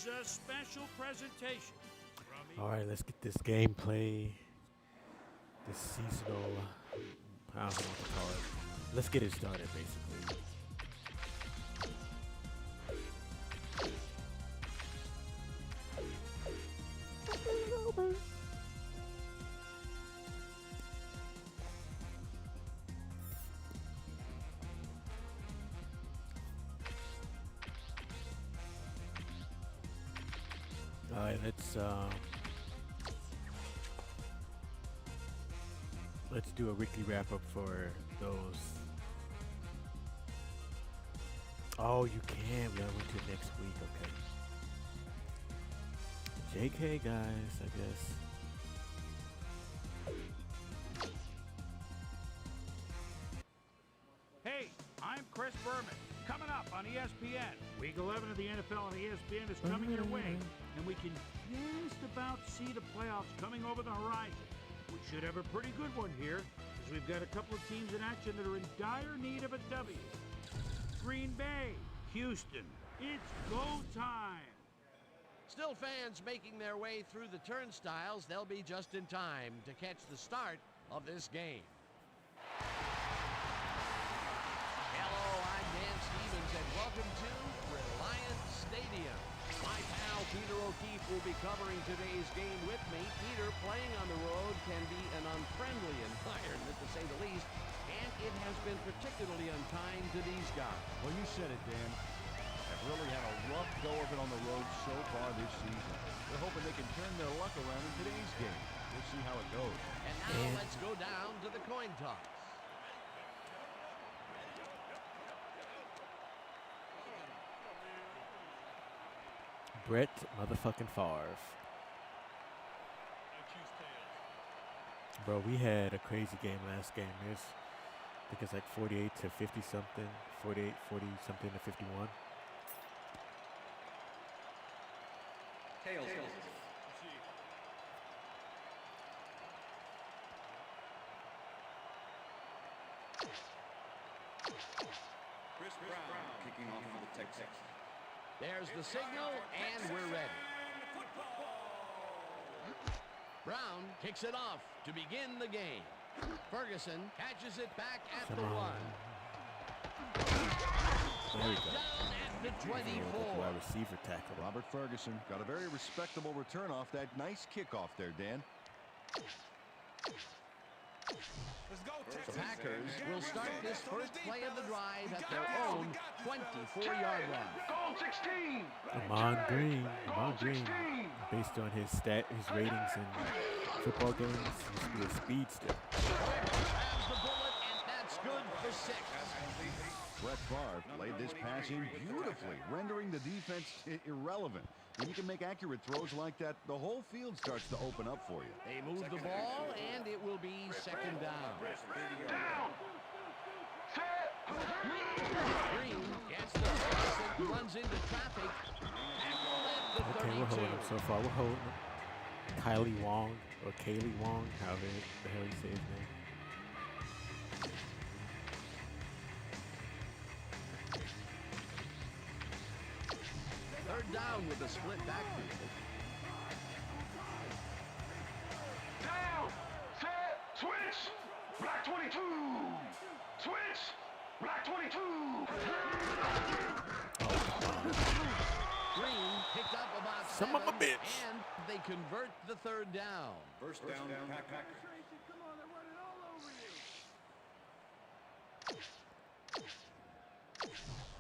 is a special presentation from All right, let's get this gameplay, this seasonal, I don't know what to call it. Let's get it started, basically. All right, let's do a weekly wrap up for those. Oh, you can. We gotta wait till next week. Okay. JK, guys. I guess. Hey, I'm Chris Berman. Coming up on ESPN. Week 11 of the NFL on ESPN is coming your way, and we can just about see the playoffs coming over the horizon. We should have a pretty good one here, because we've got a couple of teams in action that are in dire need of a W. Green Bay, Houston, it's go time. Still fans making their way through the turnstiles. They'll be just in time to catch the start of this game. Hello, I'm Dan Stevens, and welcome to Reliant Stadium. My pal Peter O'Keefe will be covering today's game with me. Peter, playing on the road can be an unfriendly environment, to say the least, and it has been particularly unkind to these guys. Well, you said it, Dan. They've really had a rough go of it on the road so far this season. They're hoping they can turn their luck around in today's game. We'll see how it goes. And now let's go down to the coin toss. Brett motherfucking Favre. Bro, we had a crazy game last game. I think it's like 48 to 50 something, 48, 40 something to 51. Tails. Chris Brown kicking off for the Texans. There's the signal, and we're ready. Brown kicks it off to begin the game. Ferguson catches it back at the 1. There we go. Down at the 24. Wide receiver tackle. Robert Ferguson got a very respectable return off that nice kickoff there, Dan. The Packers will start this first play of the drive at their own 24-yard line. Ahman Green, based on his ratings in football games, used to be a speedster. Grabs the bullet, and that's good for 6. Brett Favre played this pass in beautifully, rendering the defense irrelevant. When you can make accurate throws like that, the whole field starts to open up for you. They move the ball, and it will be second down. Green gets the pass and runs into traffic. Okay, we're holding him so far. We're holding him. Kylie Wong, or Kaylee Wong, however the hell you say his name. Third down with a split backfield. Down, set, switch, black 22, switch, black 22. Green picked up about Some of 7, my bitch. and they convert the third down. First down, Packers.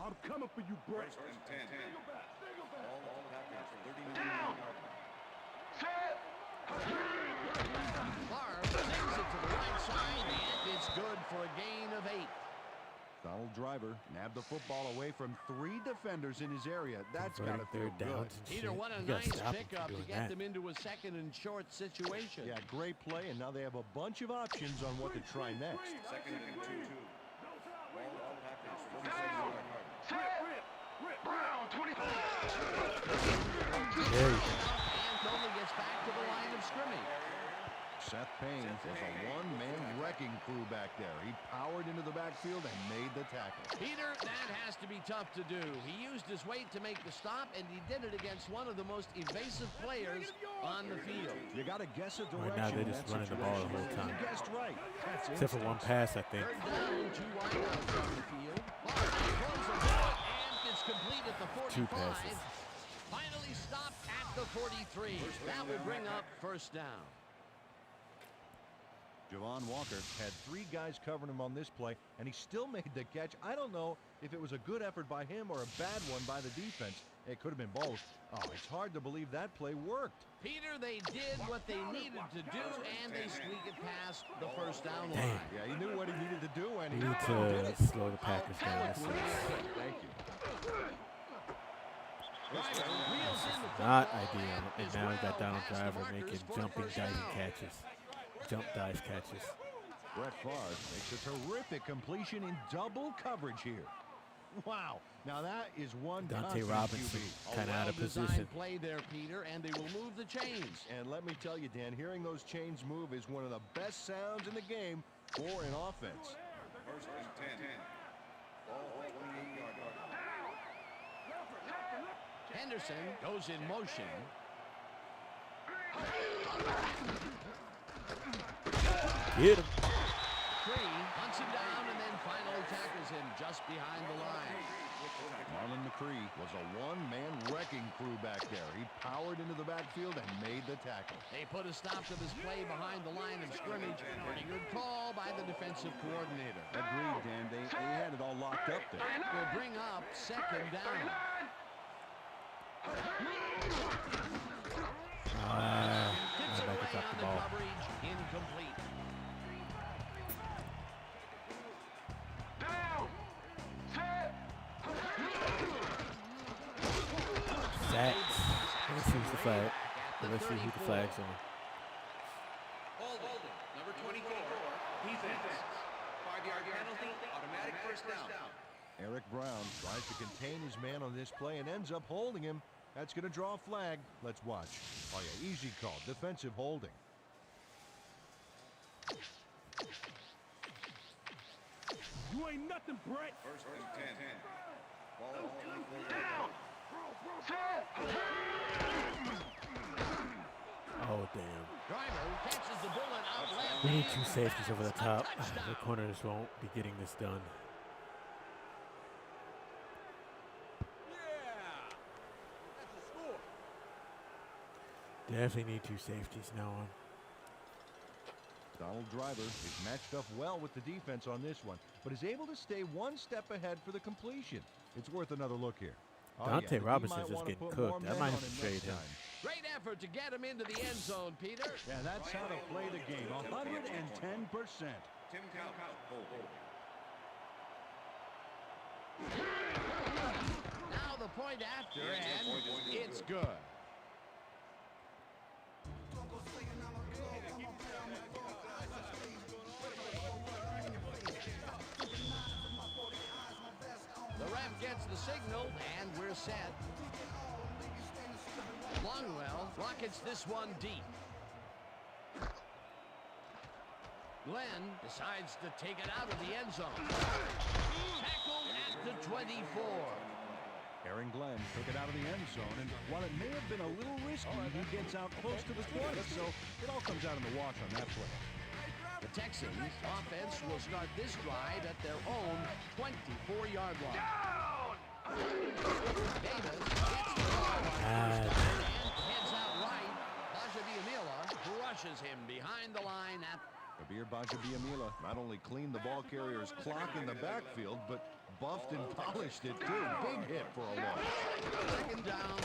I'm coming for you, Brett. First and 10. All Packers are 39 Down, set, Favre sends it to the right side, and it's good for a gain of 8. Donald Driver nabbed the football away from 3 defenders in his area. That's got to feel Third good. downs and Peter, shit. what a You gotta nice stop him pickup from to doing get that. them into a second and short situation. Yeah, great play, and now they have a bunch of options on what to try next. Second and 2. All Packers 47 down, yard. set, Brown 24. There you go. And only gets back to the line of scrimmage. Seth Payne was a one-man wrecking crew back there. He powered into the backfield and made the tackle. Peter, that has to be tough to do. He used his weight to make the stop, and he did it against one of the most evasive players on the field. You got to guess a direction. Right now they're in just that running the ball the whole situation. time. You guessed right. That's Except for one pass, I think. Third down, 2 wideouts on the field. Throws a bullet, and it's complete at the 45. Two passes. Finally stopped at the 43. That will bring up first down. Javon Walker had 3 guys covering him on this play, and he still made the catch. I don't know if it was a good effort by him or a bad one by the defense. It could have been both. Oh, it's hard to believe that play worked. Peter, they did what they needed to do, and they squeak it past the first down line. Yeah, he knew what he needed to do, and We he need did it. to slow the Packers down. Thank you. Not ideal. And now we got Donald Driver making jumping diving catches. Jump dive catches. Brett Favre makes a terrific completion in double coverage here. Wow. Now that is one Dante confident Robinson QB. kind of out of Well-designed position. play there, Peter, and they will move the chains. And let me tell you, Dan, hearing those chains move is one of the best sounds in the game for an offense. First and 10. Ball 28-yard line. Henderson goes in motion. Get him. Cree hunts him down and then finally tackles him just behind the line. Marlon McCree was a one-man wrecking crew back there. He powered into the backfield and made the tackle. They put a stop to this play behind the line of scrimmage. Pretty good call by the defensive coordinator. Agreed, Dan. They had it all locked up there. Will bring up second down. Tips it I'm about to away drop on the the ball. coverage. Incomplete. Down. Set. Sacks. Let's see who's the flag. Let's see who the flag's on. Holding. Number 24. Defense. 5-yard penalty. Automatic first down. Eric Brown tries to contain his man on this play and ends up holding him. That's going to draw a flag. Let's watch. Oh, yeah, easy call. Defensive holding. You ain't nothing, Brett. First and 10. Ball 24. Down. Set. Oh, damn. Driver catches the bullet out left. We need and 2 safeties over the that's a top. touchdown. The corners won't be getting this done. Definitely need 2 safeties now on. Donald Driver is matched up well with the defense on this one, but is able to stay one step ahead for the completion. It's worth another look here. Oh, Dante yeah, he Robinson's might just wanna getting put more cooked. I men might on have to him trade next him. time. Great effort to get him into the end zone, Peter. Yeah, that's how to play the game. 110%. Tim Cowell. Hold. Now the point after, and it's good. The ref gets the signal, and we're set. Longwell rockets this one deep. Glenn decides to take it out of the end zone. Tackled at the 24. Aaron Glenn took it out of the end zone, and while it may have been a little risky, he gets out close to the 20, so it all comes out in the wash on that play. The Texans offense will start this drive at their own 24-yard line. Davis gets the ball and heads out right. Bajabiamila crushes him behind the line at Kabir Bajabiamila not only cleaned the ball carrier's clock in the backfield, but buffed and polished it too. Big hit for a loss. second down.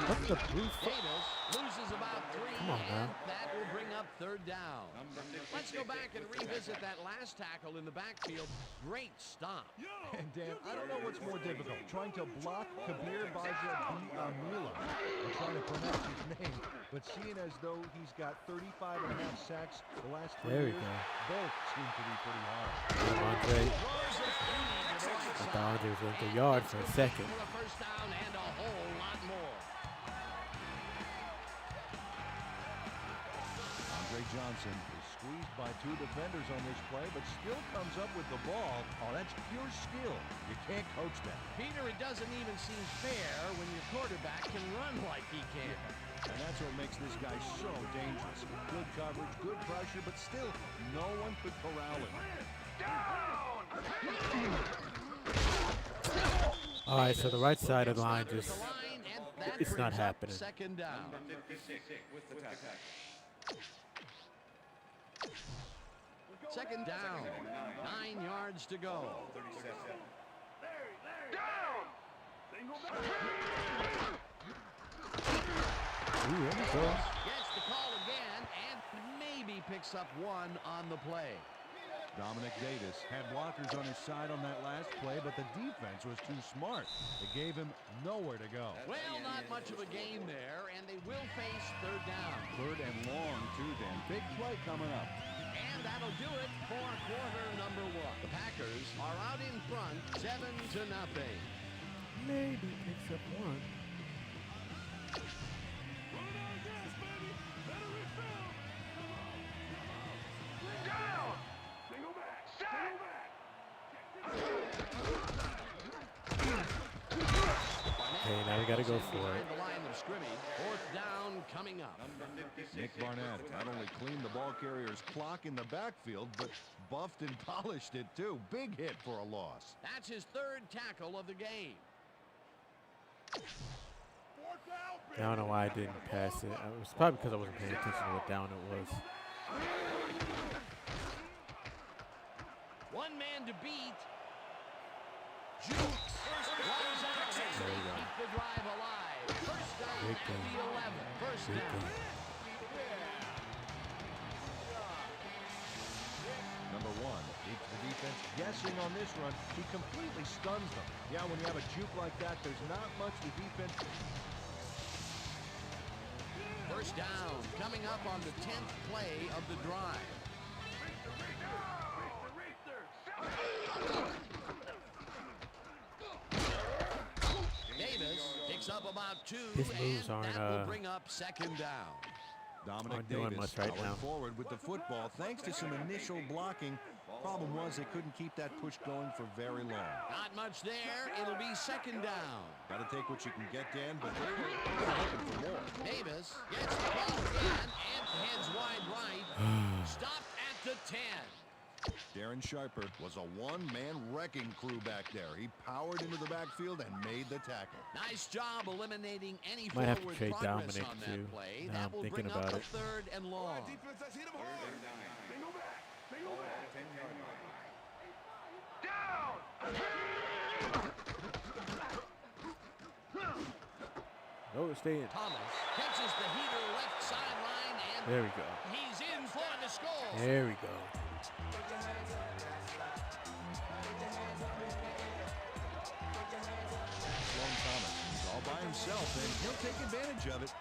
What the blue Davis loses about 3, Come on, and man. that will bring up third down. Let's go back and revisit that last tackle in the backfield. Great stop. And Dan, I don't know what's more difficult, trying to block Kabir Bajabiamila and trying to pronounce his name, but seeing as though he's got 35 and a half sacks the last 3 There we years, go. both seem to be pretty hard. Andre. I thought Andre was going to the yard for a second. For a first down and a whole lot more. Andre Johnson is Squeezed by 2 defenders on this play, but still comes up with the ball. Oh, that's pure skill. You can't coach that. Peter, it doesn't even seem fair when your quarterback can run like he can. And that's what makes this guy so dangerous. Good coverage, good pressure, but still, no one could corral him. All right, so the right side of the line just, it's not happening. Second down. Second down. 9 yards to go. Ooh, there we go. Gets the call again and maybe picks up 1 on the play. Dominic Davis had blockers on his side on that last play, but the defense was too smart. It gave him nowhere to go. Well, not much of a gain there, and they will face third down. 3rd and long, too, Dan. Big play coming up. And that'll do it for quarter number 1. The Packers are out in front, 7-0. Maybe picks up 1. Okay, now we got to go for it. The line of scrimmage, 4th down coming up. Nick Barnett not only cleaned the ball carrier's clock in the backfield, but buffed and polished it, too. Big hit for a loss. That's his 3rd tackle of the game. I don't know why I didn't pass it. It was probably because I wasn't paying attention to what down it was. 1 man to beat. Jukes. There we go. Keep the drive alive. First down Big at game. the 11. First Big down. game. Number 1 keeps the defense guessing on this run. He completely stuns them. Yeah, when you have a juke like that, there's not much the defense. First down coming up on the 10th play of the drive. Davis picks up about 2, His moves and aren't, that will bring up second down. Dominic Aren't doing Davis much right going now. forward with the football thanks to some initial blocking. Problem was they couldn't keep that push going for very long. Not much there. It'll be second down. Got to take what you can get, Dan, but they were looking for more. Davis gets the ball again and heads wide right. Stopped at the 10. Darren Sharper was a one-man wrecking crew back there. He powered into the backfield and made the tackle. Nice job eliminating any Might have to forward trade progress Dominic, on that too. play. Now That I'm will thinking bring up about a it. 3rd and long. No, stay in. Thomas catches the heater left sideline, and There we go. he's in for the score. There we go. Sloan Thomas, he's all by himself, and he'll take advantage of it.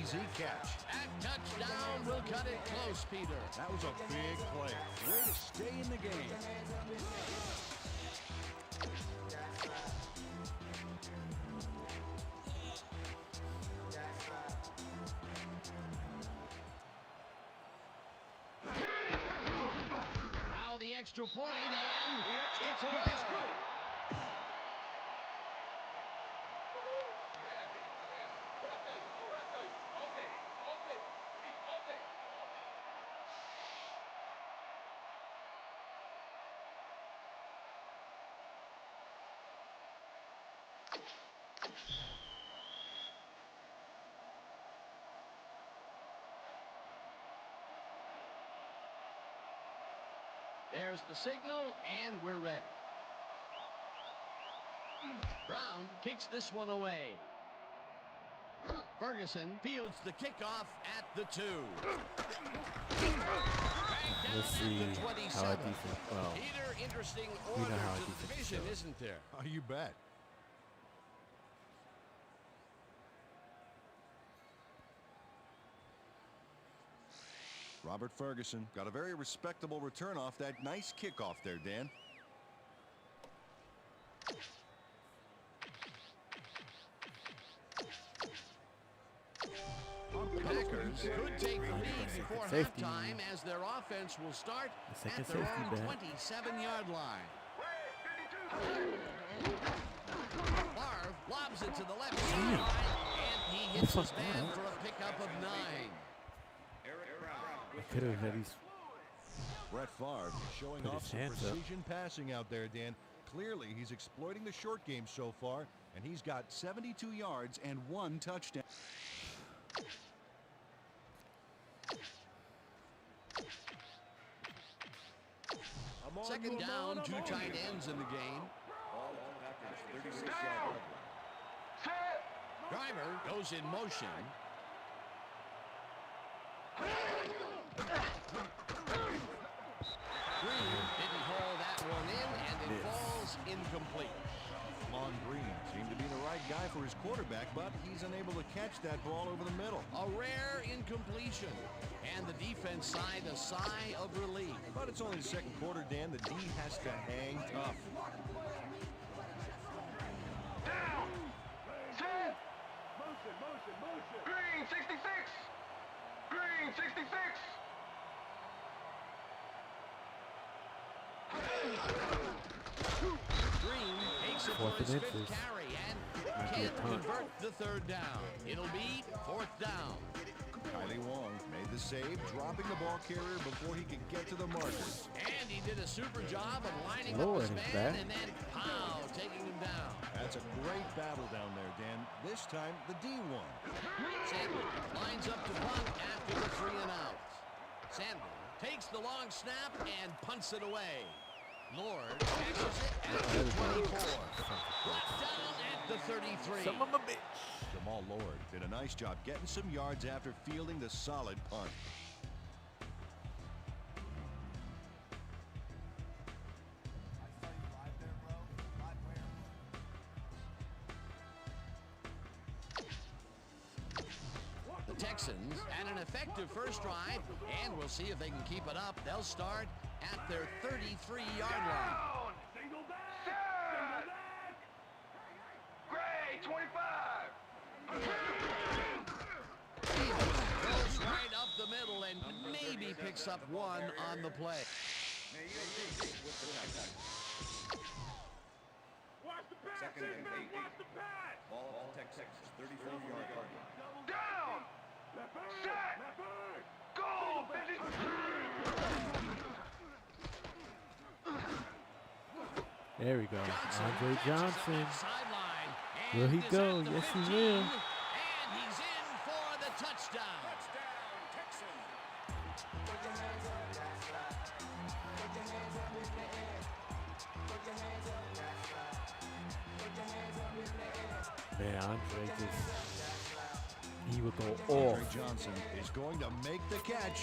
Easy catch. That touchdown will cut it close, Peter. That was a big play. Way to stay in the game. Now the extra point, and it's good. There's the signal, and we're ready. Brown kicks this one away. Ferguson fields the kickoff at the 2. Let's see how our defense. Well, Peter, interesting we know order how our to the defense division, goes. isn't there? Oh, you bet. Robert Ferguson got a very respectable return off that nice kickoff there, Dan. The Packers Packers could take the lead before safety. halftime as their offense will start The second at their safety own back. 27-yard line. Favre lobs it to the left sideline, and he hits his man for a pickup of 9. I could have at least. Brett Favre showing Put off his some hands up. precision passing out there, Dan. Clearly, he's exploiting the short game so far, and he's got 72 yards and 1 touchdown. Second down, 2 tight ends in the game. Driver goes in motion. Green didn't haul that one in, and it falls incomplete. Lon Green seemed to be the right guy for his quarterback, but he's unable to catch that ball over the middle. A rare incompletion, and the defense sighed a sigh of relief. But it's only the second quarter, Dan. The D has to hang tough. Down. Set. Motion. Green 66. Green 66. Green takes it for Fourth his and 5th inches. carry and Might be a can't punt. convert the 3rd down. It'll be 4th down. Kylie Wong made the save, dropping the ball carrier before he could get to the markers. And he did a super job of lining Lord, up his is man that? and then pow, taking him down. That's a great battle down there, Dan. This time, the D won. Sandler lines up to punt after the 3 and out. Sandler takes the long snap and punts it away. Lord catches it at the 24. Brought down at the 33. Some of a bitch. Jamal Lord did a nice job getting some yards after fielding the solid punt. The Texans had an effective first drive, and we'll see if they can keep it up. They'll start at their 33-yard line. Down. Set. Gray 25. Stevens goes right up the middle and maybe picks up 1 on the play. Watch the pass. Second and Hitman, 8. watch the pass. Ball Texas, 34-yard line. Down. Set. Go. There we go. Andre Johnson. Sideline, Will and he is at go? the Yes, he 15, will. And he's in for the touchdown. Man, Andre he would go Andre off. Johnson is going to make the catch.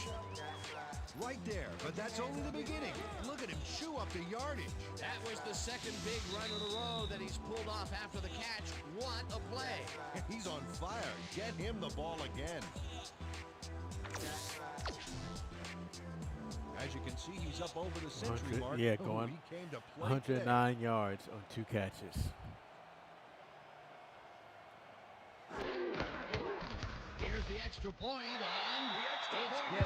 Right there, but that's only the beginning. Look at him chew up the yardage. That was the second big run in a row that he's pulled off after the catch. What a play. He's on fire. Get him the ball again. As you can see, he's up over the century 100 mark. yeah, Ooh, going he came to play today. 109 yards on 2 catches. Here's the extra point, and it's good.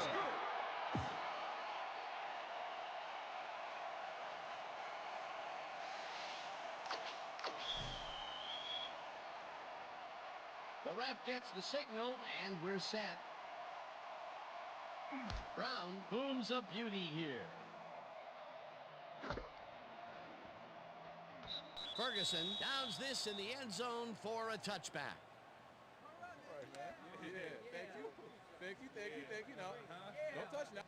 The ref gets the signal, and we're set. Brown booms a beauty here. Ferguson downs this in the end zone for a touchback. Yeah, thank you. No, don't touch now.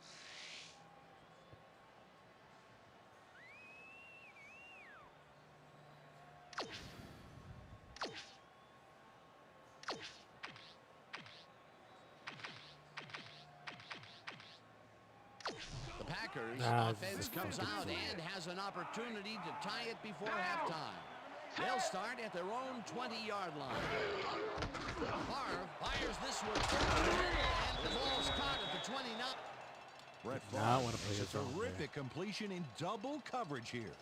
The Packers Nah, offense comes out and has an opportunity to tie it before halftime. They'll start at their own 20-yard line. Favre fires this one through the middle, and the ball's caught at the 29. Brett Now I Favre wanna play makes this a on, terrific completion in double coverage here.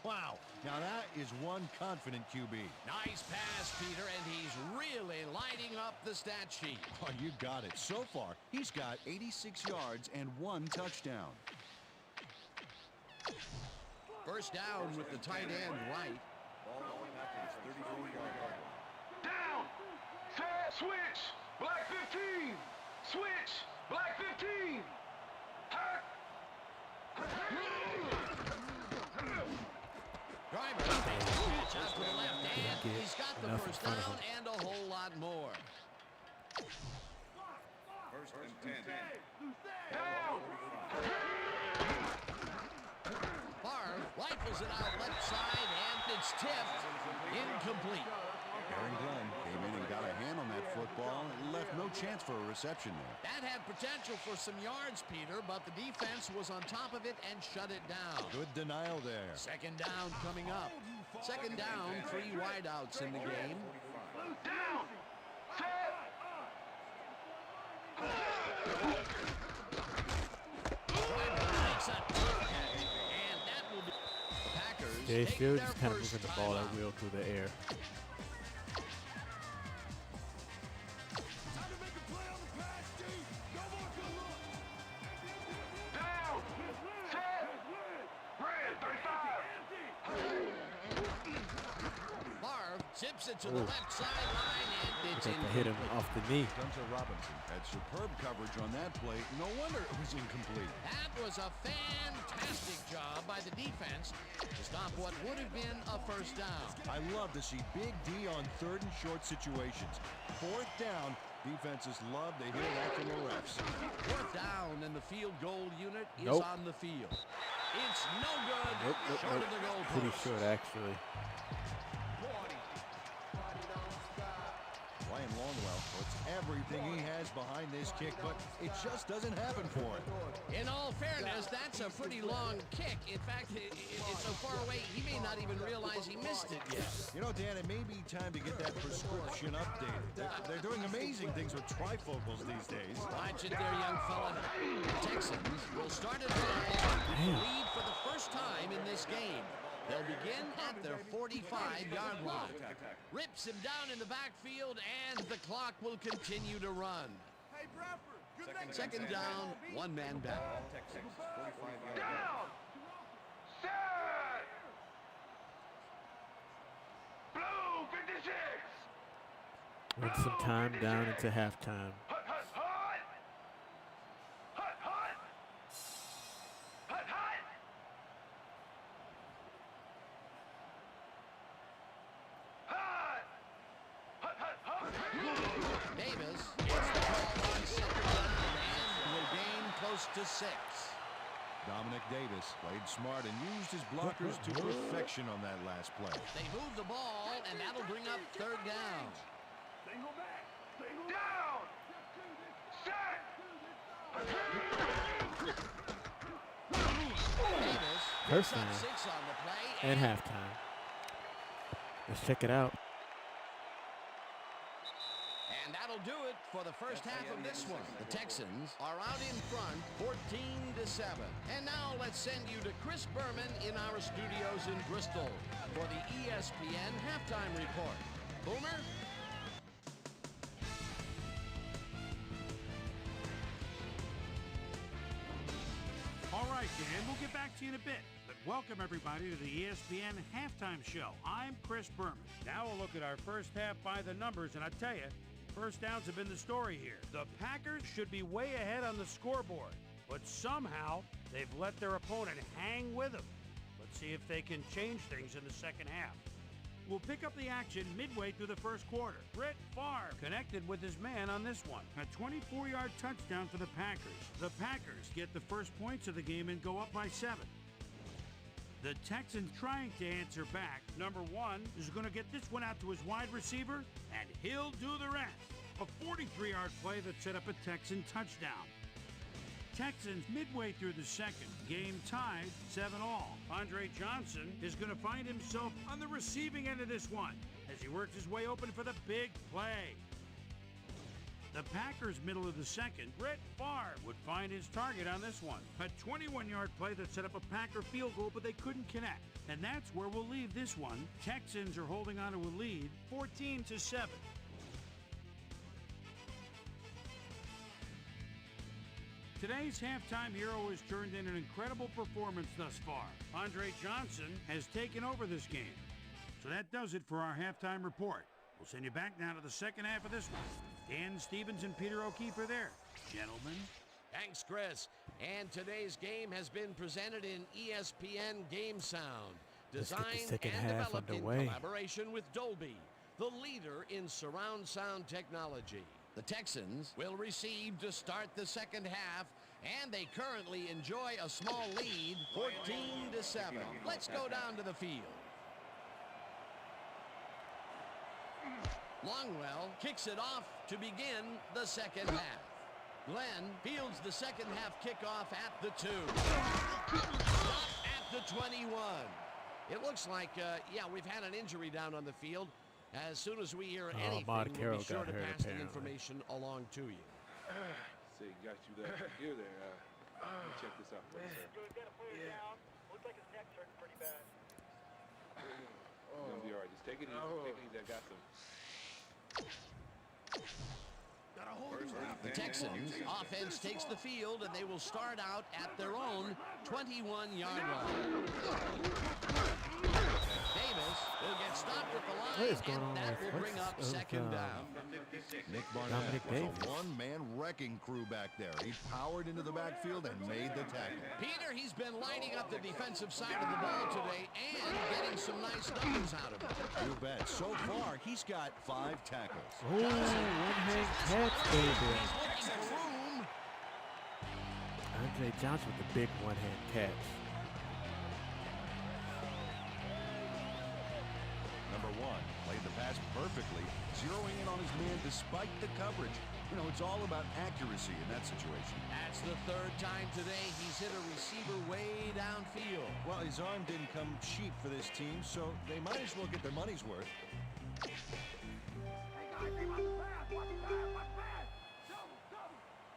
Wow. Now that is one confident QB. Nice pass, Peter, and he's really lighting up the stat sheet. Oh, you got it. So far, He's got 86 yards and 1 touchdown. First down with the tight end right. Down. Set. Switch. Black 15. Switch. Black 15. Hot. Driver catch out to the left, and Get he's got the enough in first front of down him. and a whole lot more. First and 10. Down. Favre rifles it out left side, and it's tipped. Incomplete. Aaron Glenn came in and got a hand on that football and left no chance for a reception there. That had potential for some yards, Peter, but the defense was on top of it and shut it down. good denial there. Second down coming up. Second down, 3 wideouts in the game. Down. Set. Driver makes a tough catch, and that will be the Packers They take still their just kind of first moving the ball timeout. at will through the air. Down. Set. Red 35. Favre zips it to the left sideline, and it's Looks like they hit him incomplete. off the knee. Gunter Robinson had superb coverage on that play. No wonder it was incomplete. That was a fantastic job by the defense to stop what would have been a first down. I love to see Big D on 3rd and short situations. 4th down, defenses love to hear that from the refs. 4th down, and the field goal unit is Nope. on the field. It's no good. Nope, Short of the goal Pretty post. short, actually. Ryan Longwell puts everything he has behind this kick, but it just doesn't happen for him. In all fairness, that's a pretty long kick. In fact, it's so far away, he may not even realize he missed it yet. You know, Dan, it may be time to get that prescription updated. They're doing amazing things with trifocals these days. Watch it there, young fella. The Texans will start it with the lead for the first time in this game. They'll begin at their 45-yard line. Rips him down in the backfield, and the clock will continue to run. Hey, Bradford, good thing. Second down, 1 man back. Texans, 45-yard line. Down. Set. Blue 56. Win some time down into halftime. Hut, hut, hut. Hut, hut. Hut, hut. Hut. Hut, hut, hut. Davis gets the call on second down and will gain close to 6. Dominic Davis played smart and used his blockers to perfection on that last play. They move the ball, and that'll bring up 3rd down. Single back. Single down. Set. Davis First picks up down 6 on the play, and halftime. Let's check it out. and that'll do it for the first half of this one. The Texans are out in front, 14-7. And now let's send you to Chris Berman in our studios in Bristol for the ESPN halftime report. Boomer? All right, Dan, we'll get back to you in a bit. But welcome, everybody, to the ESPN Halftime Show. I'm Chris Berman. Now we'll look at our first half by the numbers, and I tell you, first downs have been the story here. The Packers should be way ahead on the scoreboard, but somehow they've let their opponent hang with them. Let's see if they can change things in the second half. We'll pick up the action midway through the first quarter. Brett Favre connected with his man on this one. A 24-yard touchdown for the Packers. The Packers get the first points of the game and go up by 7. The Texans trying to answer back. Number 1 is going to get this one out to his wide receiver, and he'll do the rest. A 43-yard play that set up a Texan touchdown. Texans midway through the second, game tied 7-all. Andre Johnson is going to find himself on the receiving end of this one as he works his way open for the big play. The Packers' middle of the second, Brett Favre would find his target on this one. A 21-yard play that set up a Packer field goal, but they couldn't connect. And that's where we'll leave this one. Texans are holding on to a lead, 14-7. Today's halftime hero has turned in an incredible performance thus far. Andre Johnson has taken over this game. So that does it for our halftime report. We'll send you back now to the second half of this one. Dan Stevens and Peter O'Keefe are there. Gentlemen. Thanks, Chris. And today's game has been presented in ESPN Game Sound, designed and developed in collaboration with Dolby, the leader in surround sound technology. The Texans will receive to start the second half, and they currently enjoy a small lead, 14-7. Let's go down to the field. Longwell kicks it off to begin the second half. Glenn fields the second half kickoff at the 2. Stop at the 21. It looks like, we've had an injury down on the field. As soon as we hear anything, we'll be sure to pass the information along to you. Say, got you that ear there. Let me check this out for you, sir. We've got a player down. Looks like his neck's hurting pretty bad. You're gonna be all right. Just take it easy. Take it easy. I got some. The Texans offense takes the field, and they will start out at their own 21-yard line. Davis will get stopped at the line, and that will bring up second down. Nick Barnett was a one-man wrecking crew back there. He powered into the backfield and made the tackle. Peter, he's been lighting up the defensive side of the ball today and getting some nice numbers out of it. You bet. So far, he's got 5 tackles. Ooh, one-hand catch, baby. He's looking for room. Andre Johnson with the big one-hand catch. Number 1 played the pass perfectly, zeroing in on his man despite the coverage. You know, it's all about accuracy in that situation. That's the third time today he's hit a receiver way downfield. Well, his arm didn't come cheap for this team, so they might as well get their money's worth. Hey guys, hey, watch the pass, watch the pass, watch the pass. Double.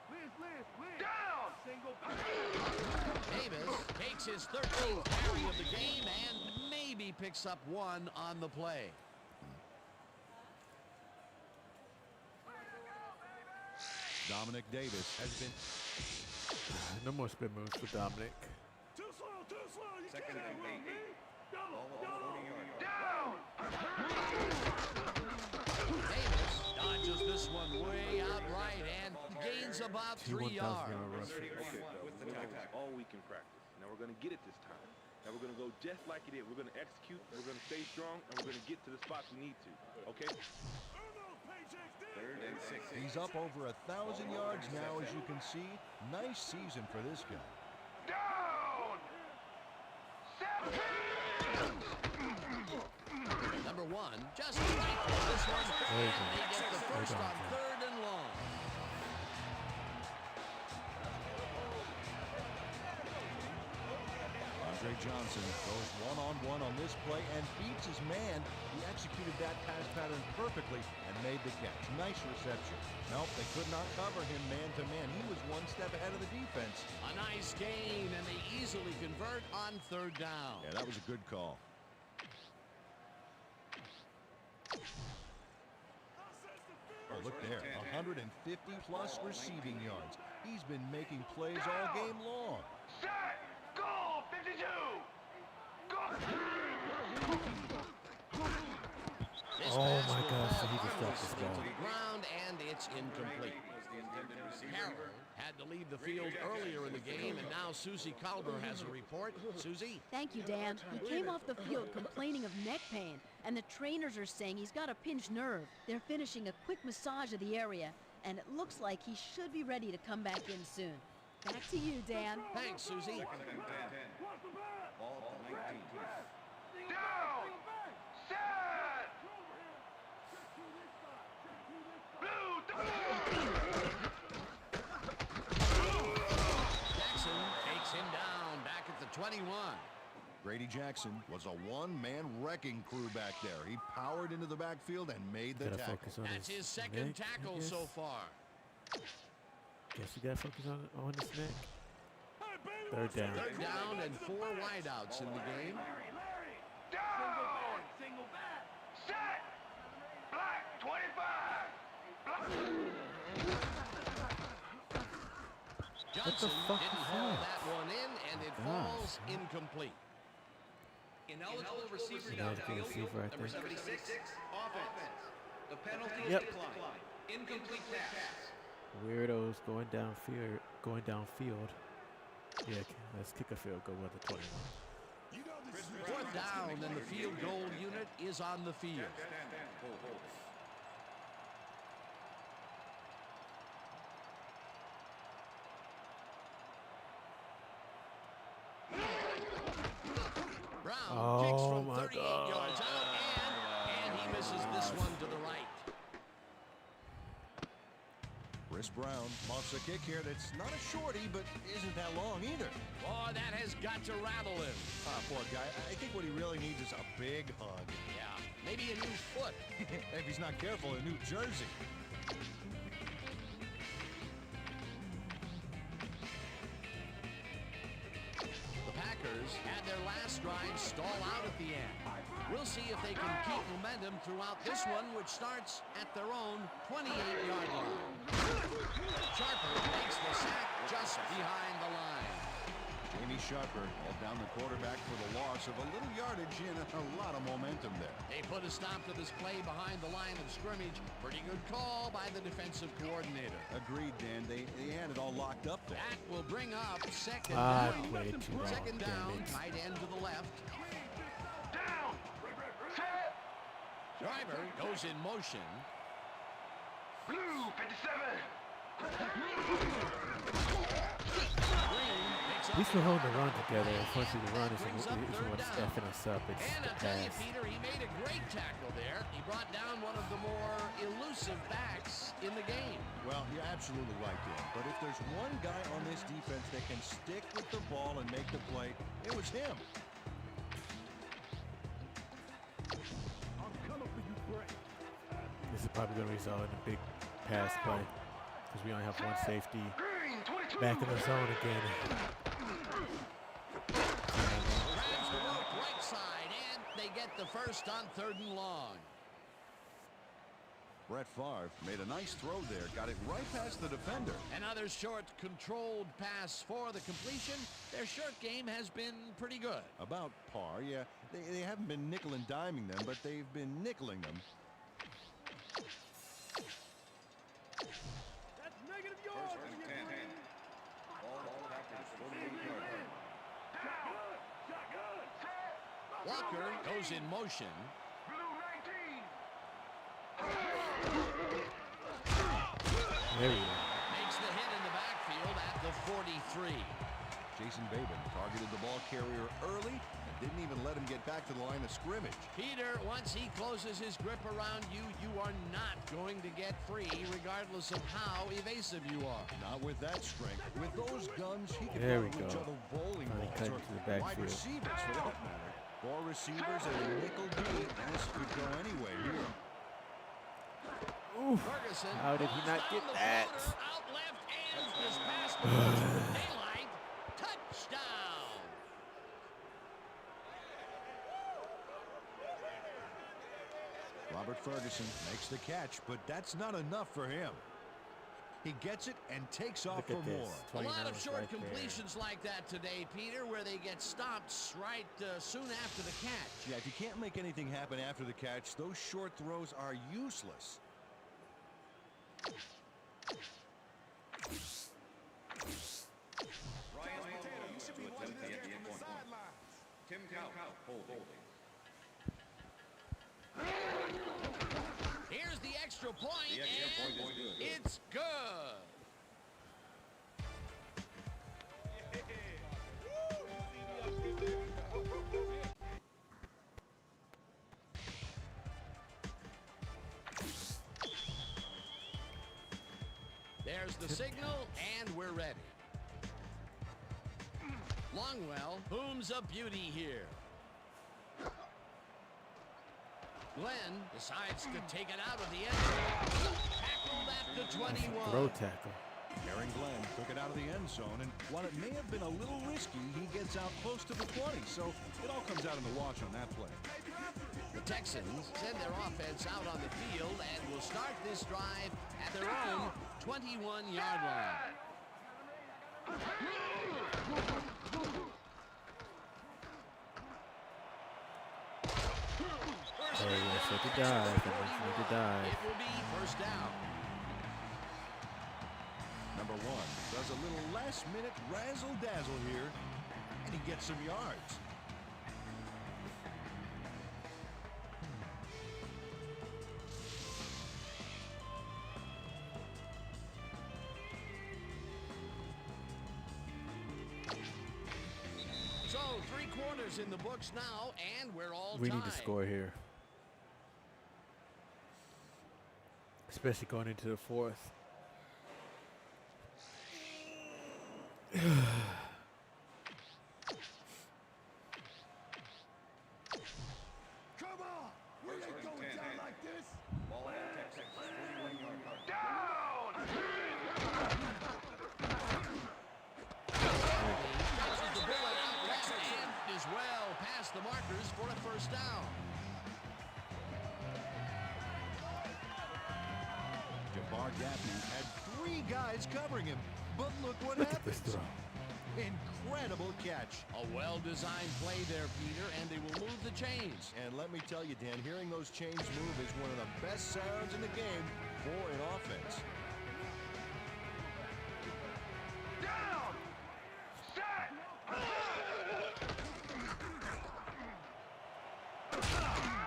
Liz. Down! Single pass. Davis takes his 13th carry of the game and maybe picks up one on the play. Dominic Davis has been... No more spin moves for Dominic. Too slow. You Second can't and run 8. me. Ball at the 40-yard line. Down! Davis dodges this one way out right and gains about 3 yards. With the tackle. All week in practice. Now we're going to get it this time. Now we're going to go just like it is. We're going to execute. We're going to stay strong, and we're going to get to the spots we need to. Okay? Third and 6. He's up over 1,000 yards now, as you can see. Nice season for this guy. Down! 7! Number 1 just rifles this one, and they get the first on 3rd and long. Andre Johnson goes one-on-one on this play and beats his man. He executed that pass pattern perfectly and made the catch. Nice reception. Nope, they could not cover him man-to-man. He was one step ahead of the defense. A nice gain, and they easily convert on 3rd down. Yeah, that was a good call. Oh, look there, 150-plus receiving yards. He's been making plays all game long. Set! Goal! 52! Go! This Oh pass my will gosh, fall he just dropped this harmlessly ball. to the ground, and it's incomplete. Carroll had to leave the field earlier in the game, and now Susie Calber has a report. Susie? Thank you, Dan. He came off the field complaining of neck pain, and the trainers are saying he's got a pinched nerve. They're finishing a quick massage of the area, and it looks like he should be ready to come back in soon. Back to you, Dan. Thanks, Susie. Second and 10. Ball at the 19. Down! Set! Jackson takes him down back at the 21. Grady Jackson was a one-man wrecking crew back there. He powered into the backfield and made the Gotta tackle. focus on That's his neck, second I tackle guess. so far. Guess you gotta focus on his neck. Third down. Third down and 4 wideouts in the game. Down! Single back! Set! Black 25! Johnson fuck didn't is haul that? that one in, and it falls incomplete. Ineligible receiver Ineligible downfield. receiver right Number there. 76, offense. The penalty Yep. is declined. Incomplete pass. Weirdos going downfield. Yeah, let's kick a field goal with the 21. Fourth down, and the field goal unit is on the field. Brown kicks from 38 yards out, and he misses this one to the right. Chris Brown wants a kick here that's not a shorty, but isn't that long either. Oh, that has got to rattle him. Poor guy. I think what he really needs is a big hug. Yeah, maybe a new foot. If he's not careful, a new jersey. The Packers had their last drive stall out at the end. We'll see if they can keep momentum throughout this one, which starts at their own 28-yard line. Sharper makes the sack just behind the line. Jamie Sharper held down the quarterback for the loss of a little yardage and a lot of momentum there. They put a stop to this play behind the line of scrimmage. Pretty good call by the defensive coordinator. Agreed, Dan. They had it all locked up there. That will bring up second I down. played too long. Second Damn down, it. tight end to the left. Down! Set! Driver goes in motion. Blue 57! At least we're holding the run together. Unfortunately, the run is what's effing us up. It's And the I'll tell you, pass. Peter, he made a great tackle there. He brought down one of the more elusive backs in the game. Well, you're absolutely right, Dan. But if there's one guy on this defense that can stick with the ball and make the play, it was him. I'm coming for you, Bray. This is probably going to result in a big pass play because we only have one safety Green 22! back in the zone again. Grabs the rope right side, and they get the first on 3rd and long. Brett Favre made a nice throw there. Got it right past the defender. Another short, controlled pass for the completion. Their short game has been pretty good. About par, yeah. They haven't been nickel and diming them, but they've been nickeling them. That's negative yards! First and 10. Ball back to the 48-yard line. Shotgun! Shotgun! Set! Walker goes in motion. Blue 19! There we go. Makes the hit in the backfield at the 43. Jason Babin targeted the ball carrier early and didn't even let him get back to the line of scrimmage. Peter, once he closes his grip around you, you are not going to get free, regardless of how evasive you are. Not with that strength. With those guns, he can There we probably go. juggle bowling Finally balls cut or into the wide backfield. receivers for that matter. 4 receivers and a nickel D. This could go anyway here. Oof. Ferguson, How did he not balls get down the that? floater, out left, and this pass goes for daylight. Touchdown. Robert Ferguson makes the catch, but that's not enough for him. He gets it and takes off Look for at more. this. A lot 29 of short right there. completions like that today, Peter, where they get stopped right soon after the catch. Yeah, if you can't make anything happen after the catch, those short throws are useless. Ryan Montana to attempt the end point. Tim Cowell holding. Here's the extra point, The extra and point is good. it's good. There's the signal, and we're ready. Longwell booms a beauty here. Glenn decides to take it out of the end zone. Tackle that at the That's a 21. throw tackle. Aaron Glenn took it out of the end zone, and while it may have been a little risky, he gets out close to the 20, so it all comes out in the wash on that play. The Texans send their offense out on the field and will start this drive at their own 21-yard line. Oh, yes, let it dive. Let it dive. It will be first down. Number 1 does a little last-minute razzle-dazzle here, and he gets some yards. So 3 quarters in the books now, and we're all We tied. need to score here. Especially going into the fourth. Come on! We ain't going down like this! Ball at Texas, 41-yard line. Down! Catches the bullet out left and is well past the markers for a first down. Jabbar Gaffney had 3 guys covering him, but look what Look at this happens. throw. Incredible catch. A well-designed play there, Peter, and they will move the chains. And let me tell you, Dan, hearing those chains move is one of the best sounds in the game for an offense. Down! Set!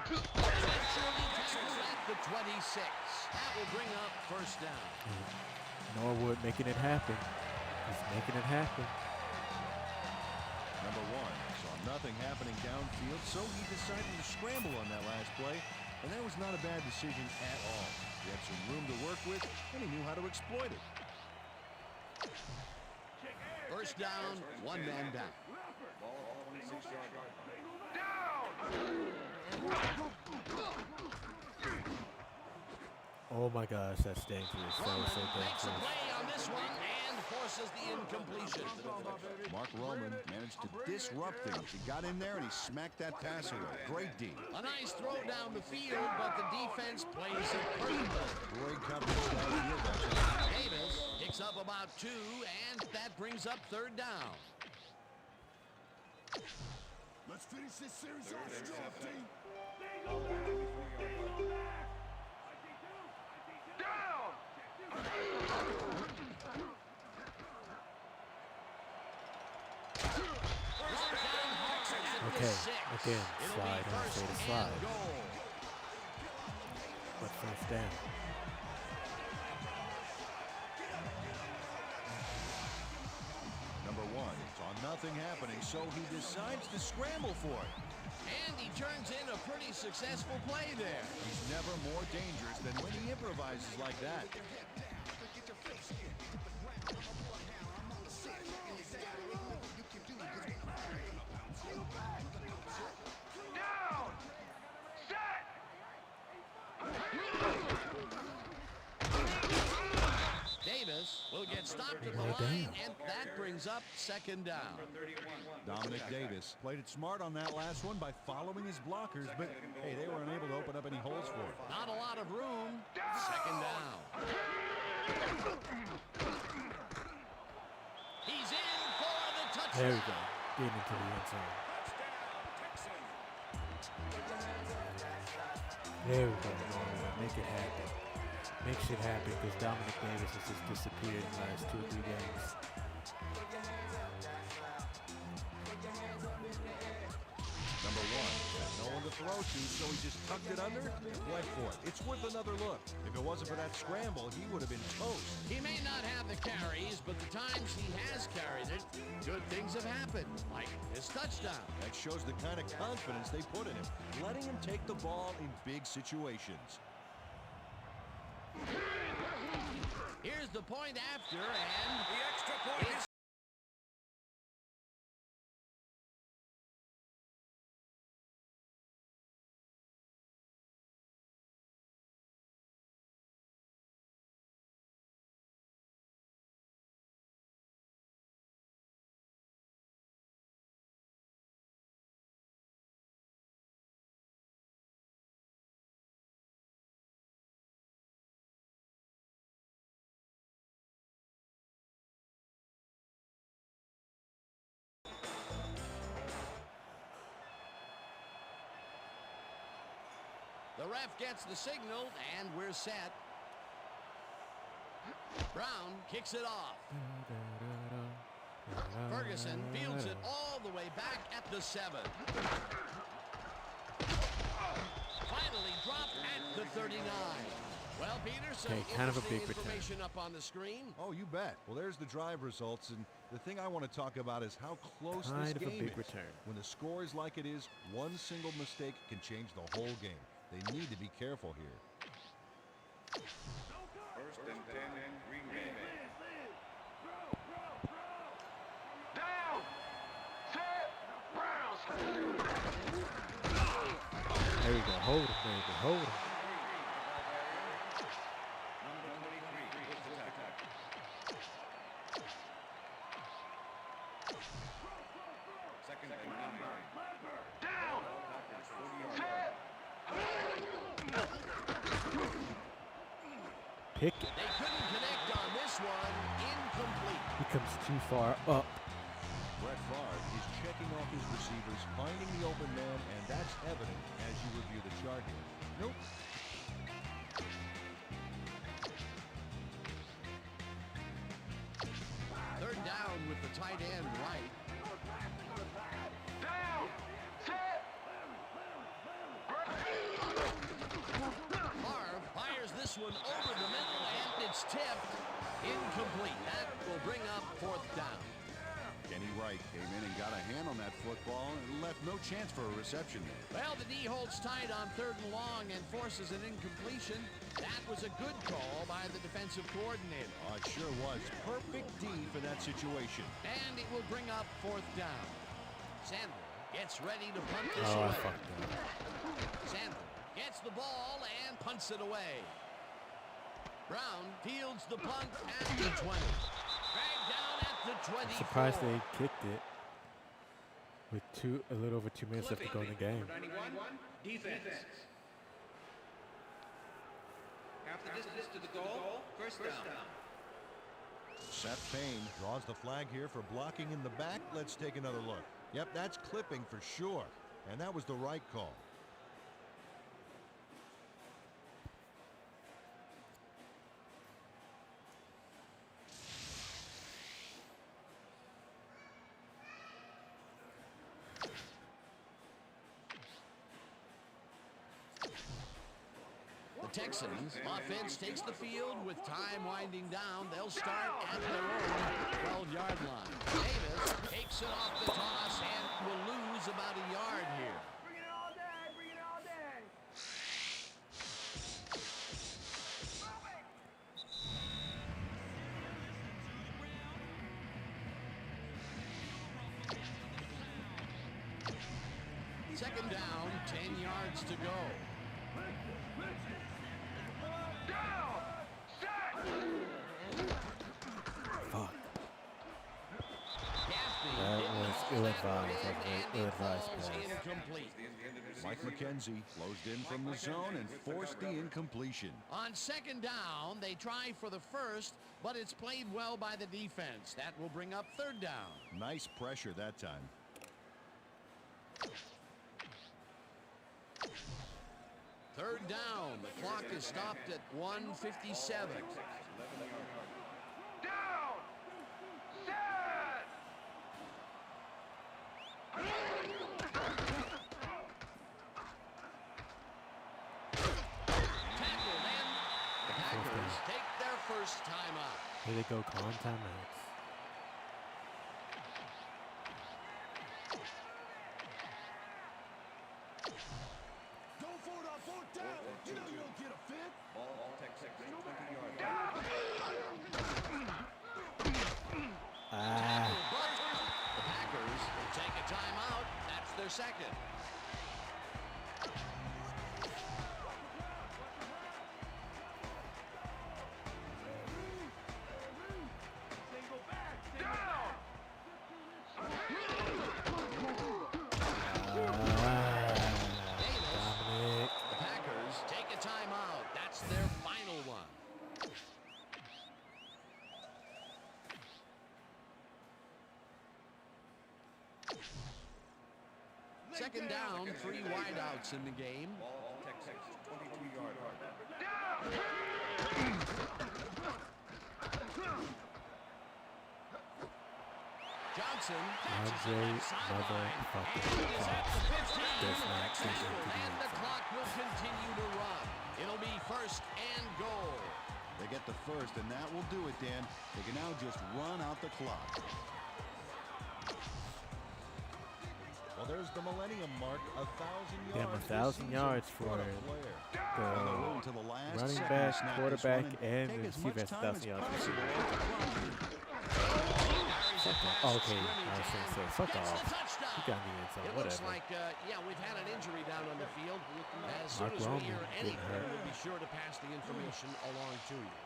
Eventually tackles at the 26. That will bring up first down. Norwood making it happen. He's making it happen. Number 1 saw nothing happening downfield, so he decided to scramble on that last play, and that was not a bad decision at all. He had some room to work with, and he knew how to exploit it. First down, 1 man down. Ball at 26-yard line. Oh my gosh, that's dangerous. That was so Roman makes a dangerous. play on this one and forces the incompletion. Mark Roman managed to disrupt things. He got in there and he smacked that pass away. Great D. A nice throw down the field, but the defense plays it perfectly. Great coverage downfield. That's Davis picks up about 2, and that brings up third down. Let's finish this series off strong, team! Down! Okay, again, It'll slide be on, first say the and slide. goal. But first down. Number 1 saw nothing happening, so he decides to scramble for it. And he turns in a pretty successful play there. He's never more dangerous than when he improvises like that. Down! Set! Davis will get stopped at the Well, line, damn. and that brings up second down. Dominic Davis played it smart on that last one by following his blockers, but hey, they were unable to open up any holes for him. Not a lot of room. Second down. He's in for the touchdown. There we go. Get into the end zone. There we go. Norwood. Make it happen. Make shit happen because Dominic Davis has just disappeared in the last 2 or 3 games. Number 1 had no one to throw to, so he just tucked it under and went for it. It's worth another look. If it wasn't for that scramble, he would have been toast. He may not have the carries, but the times he has carried it, good things have happened, like his touchdown. That shows the kind of confidence they put in him, letting him take the ball in big situations. Here's the point after, and The extra point is The ref gets the signal, and we're set. Brown kicks it off. Ferguson fields it all the way back at the 7. Finally dropped at the 39. Well, Peter, some kind of a big information up on the screen. Oh, you bet. Well, there's the drive results, and the thing I want to talk about is how close this Kind of a game big is. return. When the score is like it is, one single mistake can change the whole game. They need to be careful here. First and 10 remaining. Down! Set! Browns! There we go. Hold him, baby. Hold him. Number 23 was the tackle. Second and 9. Down! Packers 40-yard Set! Pick it. They couldn't connect on this one. Incomplete. He comes too far up. Brett Favre is checking off his receivers, finding the open man, and that's evident as you review the chart here. Nope. Third down with the tight end right. Down! Set! Favre fires this one over the middle, and it's tipped. Incomplete. That will bring up fourth down. Kenny Wright came in and got a hand on that football and left no chance for a reception there. Well, the D holds tight on 3rd and long and forces an incompletion. That was a good call by the defensive coordinator. Oh, it sure was. Perfect D for that situation. And it will bring up fourth down. Sandler gets ready to punt this Oh, I away. fucked up. Sandler gets the ball and punts it away. Brown fields the punt at the 20. Dragged down at the 24. I'm surprised they kicked it with a little over 2 minutes left to go in the game. Number 91, defense. Half the distance to the goal. First down. Seth Payne draws the flag here for blocking in the back. Let's take another look. Yep, that's clipping for sure. And that was the right call. The Texans offense takes the field with time winding down. They'll start at their own 12-yard line. Davis takes it off the toss and will lose about a yard here. Bring it all day! Bring it all day! Second down, 10 yards to go. Down! Set! Fuck. Gaffney That didn't was haul ill-advised. that one That in, was and it ill-advised falls pass. incomplete. Mike McKenzie closed in from the zone and forced the incompletion. On second down, they try for the first, but it's played well by the defense. That will bring up third down. Nice pressure that time. Third down. The clock is stopped at 1:57. Down! Set! Tackled, and the Packers take their first time out. Here they go, calling timeouts. Go for it on fourth down! You know you don't get a fit! Ball Texas 20-yard Ah, But the Packers will take a timeout. That's their second. Single back! Down! Dominic. The Packers take a timeout. That's their final one. Second down, 3 wideouts in the game. Ball Texas 22-yard line. Johnson Andre motherfucking Fox does not get into the and end the zone. clock will continue to run. It'll be 1st and goal. They get the first, and that will do it, Dan. They can now just run out the clock. Well, there's the millennium mark, 1,000 Damn, yards. 1,000 yards for What a the player. On the road to the last running second back, snap this quarterback, run, and take the as receiver much has time 1,000 yards. possible. Okay, I was going to say, fuck off. He got in the end zone, It looks whatever. like, yeah, we've had an injury down on the field. As soon Mark as we Roman hear getting anything, hurt. we'll be sure to pass the information along to you.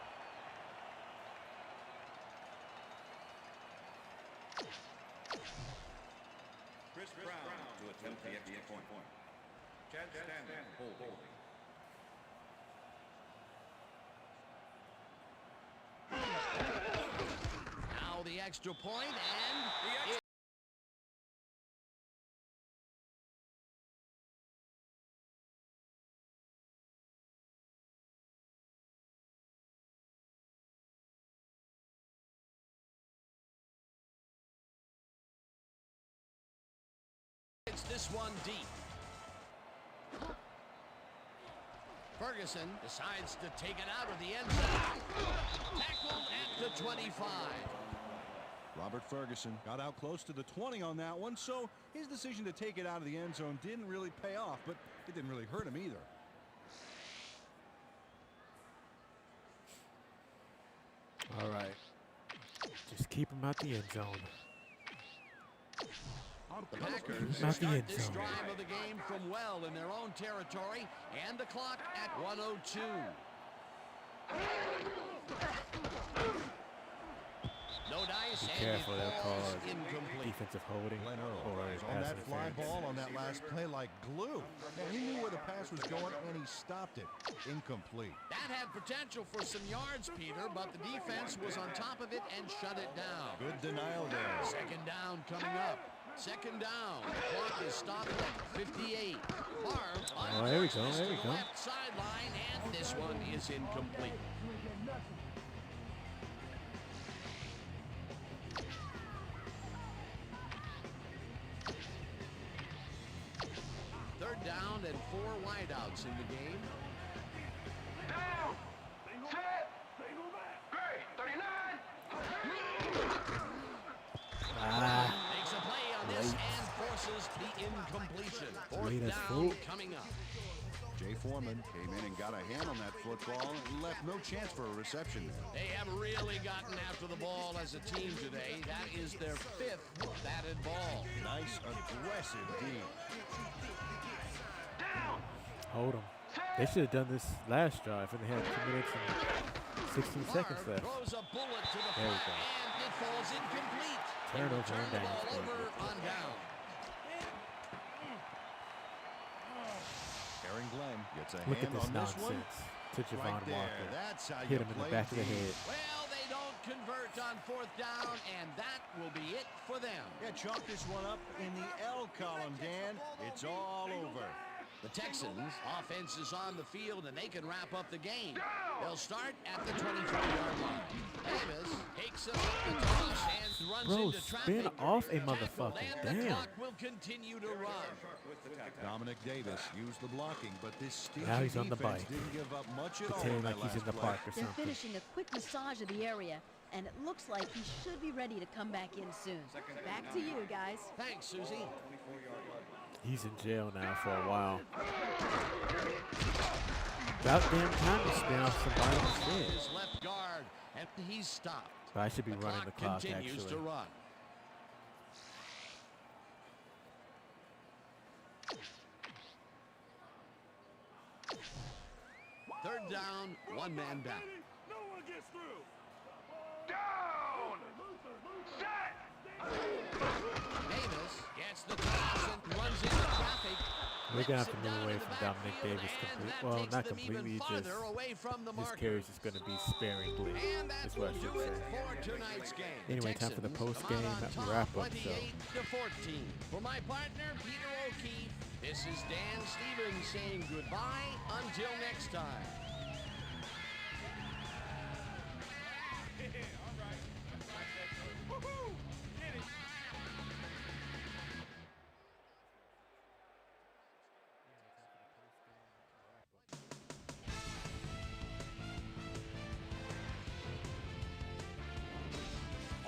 Chris Brown to attempt the extra point. Chad Stanley holding. Now the extra point, and it it's this one deep. Ferguson decides to take it out of the end zone. Tackled at the 25. Robert Ferguson got out close to the 20 on that one, so his decision to take it out of the end zone didn't really pay off, but it didn't really hurt him either. All right. Just keep him out the end zone. The Packers Not the start end this zone. drive of the game from well in their own territory, and the clock at 1:02. No dice, Be and careful, it they'll call falls it incomplete. defensive holding Glenn Earl or was on pass that fly interference. ball on that last play like glue. Man, he knew where the pass was going, and he stopped it. Incomplete. That had potential for some yards, Peter, but the defense was on top of it and shut it down. Good denial there. Second down coming up. Second down. The clock is stopped at 58. Barb Oh, there we go, unforces there to we the go. left sideline, and this one is incomplete. Third down and 4 wideouts in the game. Down. Set. Single back. Great. 39. Makes a play on this and forces the incompletion. Fourth Late as down fool. coming up. Jay Foreman came in and got a hand on that football and left no chance for a reception there. They have really gotten after the ball as a team today. That is their 5th batted ball. Nice, aggressive D. Down. Hold them. They should have done this last drive and they had 2 minutes and 16 seconds Barb left. throws a bullet to the There we front, go. and it falls incomplete. They Turnover return and the down. ball over on down. Aaron Glenn gets a Look at hand this on this one. nonsense to Javon Right there. Walker. That's how Hit you him in the play back of the D. head. Well, they don't convert on 4th down, and that will be it for them. Yeah, chalk this one up in the L column, Dan. It's all over. The Texans' offense is on the field, and they can wrap up the game. They'll start at the 23-yard line. Davis takes it up the toss and runs Bro, into spin traffic. off a Tackled, motherfucker. and the Damn. clock will continue to run. Dominic Davis used the blocking, but this stinky Now he's on the defense bike. didn't give up much at all Pretending on that like he's in last the play. park or They're something. finishing a quick massage of the area, and it looks like he should be ready to come back in soon. Back to you, guys. Thanks, Susie. He's in jail now for a while. About damn time to spin off some violent Off shit. his left guard, and he's stopped. But I should be running the clock, continues actually. to run. Third down, one man down. No one gets through. Down. Set. Davis gets the toss and runs into traffic. We're gonna have to Rips it move down away in the from Dominic backfield, Davis and completely. that Well, takes not them even completely. farther Just away from the his marker. carries is gonna be sparingly. And that Is will what I do should it say. for tonight's game. Anyway, time for the Texans post come game out on top, wrap up. So 28-14. For my partner, Peter O'Keefe, this is Dan Stevens saying goodbye until next time.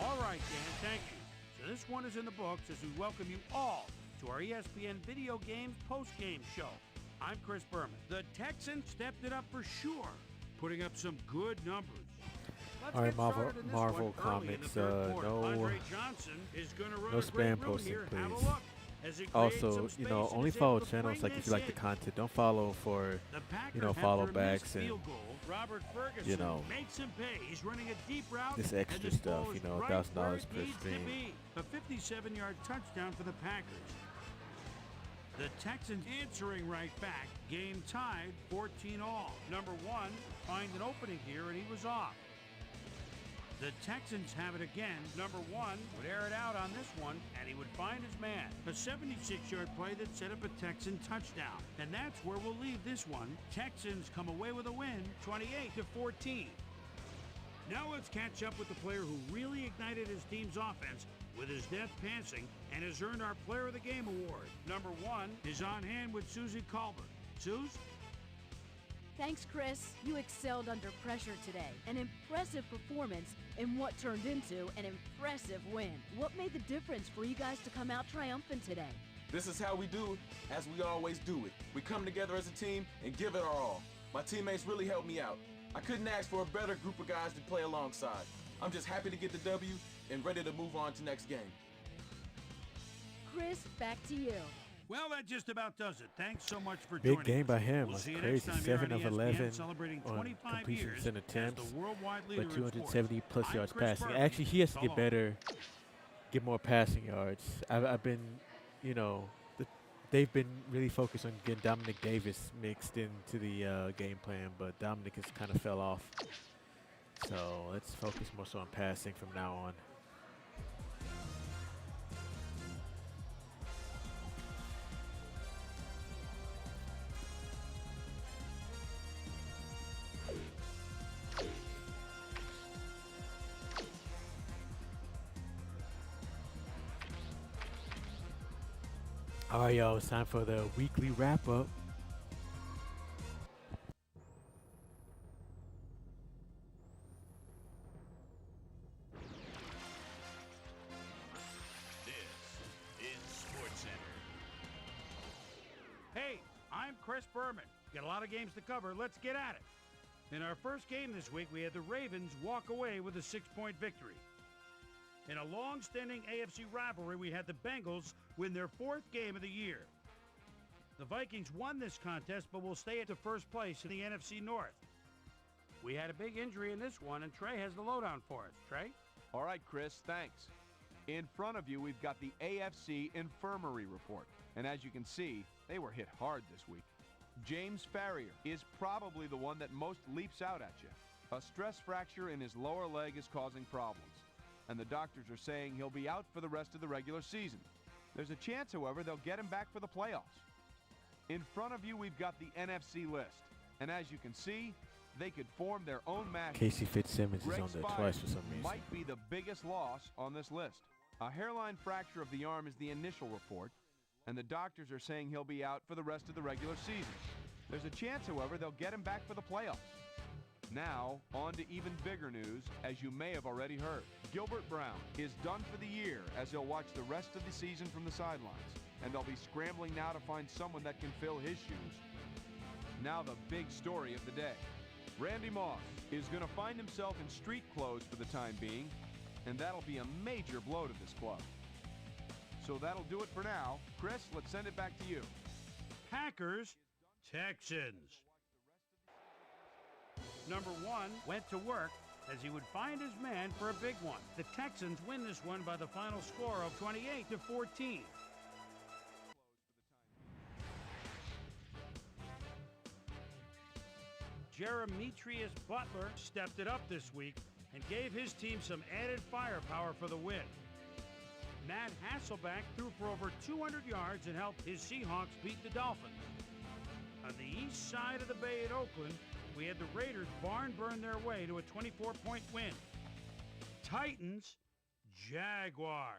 All right, Dan, thank you. So this one is in the books as we welcome you all to our ESPN Video Games post-game show. I'm Chris Berman. The Texans stepped it up for sure, putting up some good numbers. Let's all right, get Marvel started in this Marvel one early in the Comics. third quarter. No. Andre Johnson is going to run no a great spam route posting, here. Have a please. look as it creates Also, some you space know, and only is follow able to channels bring like if this you like the in. content. Don't follow for The Packers you know, have follow their missed backs and, field goal. Robert Ferguson you know, makes him pay. He's running a deep route. this and extra this stuff, ball you is know, right $1,000 where it per needs to stream. be. A 57-yard touchdown for the Packers. The Texans answering right back. Game tied, 14-all. Number one, find an opening here, and he was off. The Texans have it again. Number one would air it out on this one, and he would find his man. A 76-yard play that set up a Texan touchdown. And that's where we'll leave this one. Texans come away with a win, 28-14. Now let's catch up with the player who really ignited his team's offense with his deft passing and has earned our Player of the Game award. Number one is on hand with Susie Colbert. Suze? Thanks, Chris. You excelled under pressure today. An impressive performance in what turned into an impressive win. What made the difference for you guys to come out triumphant today? This is how we do it, as we always do it. We come together as a team and give it our all. My teammates really helped me out. I couldn't ask for a better group of guys to play alongside. I'm just happy to get the W and ready to move on to next game. Chris, back to you. Well, that just about does it. Thanks so much for Big joining game us. by him. We'll That's see you crazy. next time here 7 on of ESPN, 11 celebrating on 25 completions years and attempts, as the worldwide leader but in 270 sports. plus I'm yards Chris passing. Berman. Actually, he has to So get long. better, get more passing yards. I've been, you know, they've been really focused on getting Dominic Davis mixed into the game plan, but Dominic has kind of fell off. So let's focus more so on passing from now on. All right, y'all, it's time for the weekly wrap-up. This is SportsCenter. Hey, I'm Chris Berman. Got a lot of games to cover. Let's get at it. In our first game this week, we had the Ravens walk away with a 6-point victory. In a long-standing AFC rivalry, we had the Bengals win their 4th game of the year. The Vikings won this contest, but will stay at the first place in the NFC North. We had a big injury in this one, and Trey has the lowdown for us. Trey? All right, Chris, thanks. In front of you, we've got the AFC Infirmary Report. And as you can see, they were hit hard this week. James Farrier is probably the one that most leaps out at you. A stress fracture in his lower leg is causing problems, and the doctors are saying he'll be out for the rest of the regular season. There's a chance, however, they'll get him back for the playoffs. In front of you, we've got the NFC list, and as you can see, they could form their own matchup. Casey Fitzsimmons Greg is on there Spires twice for some reason. might be the biggest loss on this list. A hairline fracture of the arm is the initial report, and the doctors are saying he'll be out for the rest of the regular season. There's a chance, however, they'll get him back for the playoffs. Now, on to even bigger news, as you may have already heard. Gilbert Brown is done for the year as he'll watch the rest of the season from the sidelines, and they'll be scrambling now to find someone that can fill his shoes. Now the big story of the day. Randy Moss is going to find himself in street clothes for the time being, and that'll be a major blow to this club. So that'll do it for now. Chris, let's send it back to you. Packers, Texans. Number one went to work as he would find his man for a big one. The Texans win this one by the final score of 28-14. Jeremetrius Butler stepped it up this week and gave his team some added firepower for the win. Matt Hasselbeck threw for over 200 yards and helped his Seahawks beat the Dolphins. On the east side of the bay at Oakland, we had the Raiders barn burn their way to a 24-point win. Titans, Jaguars.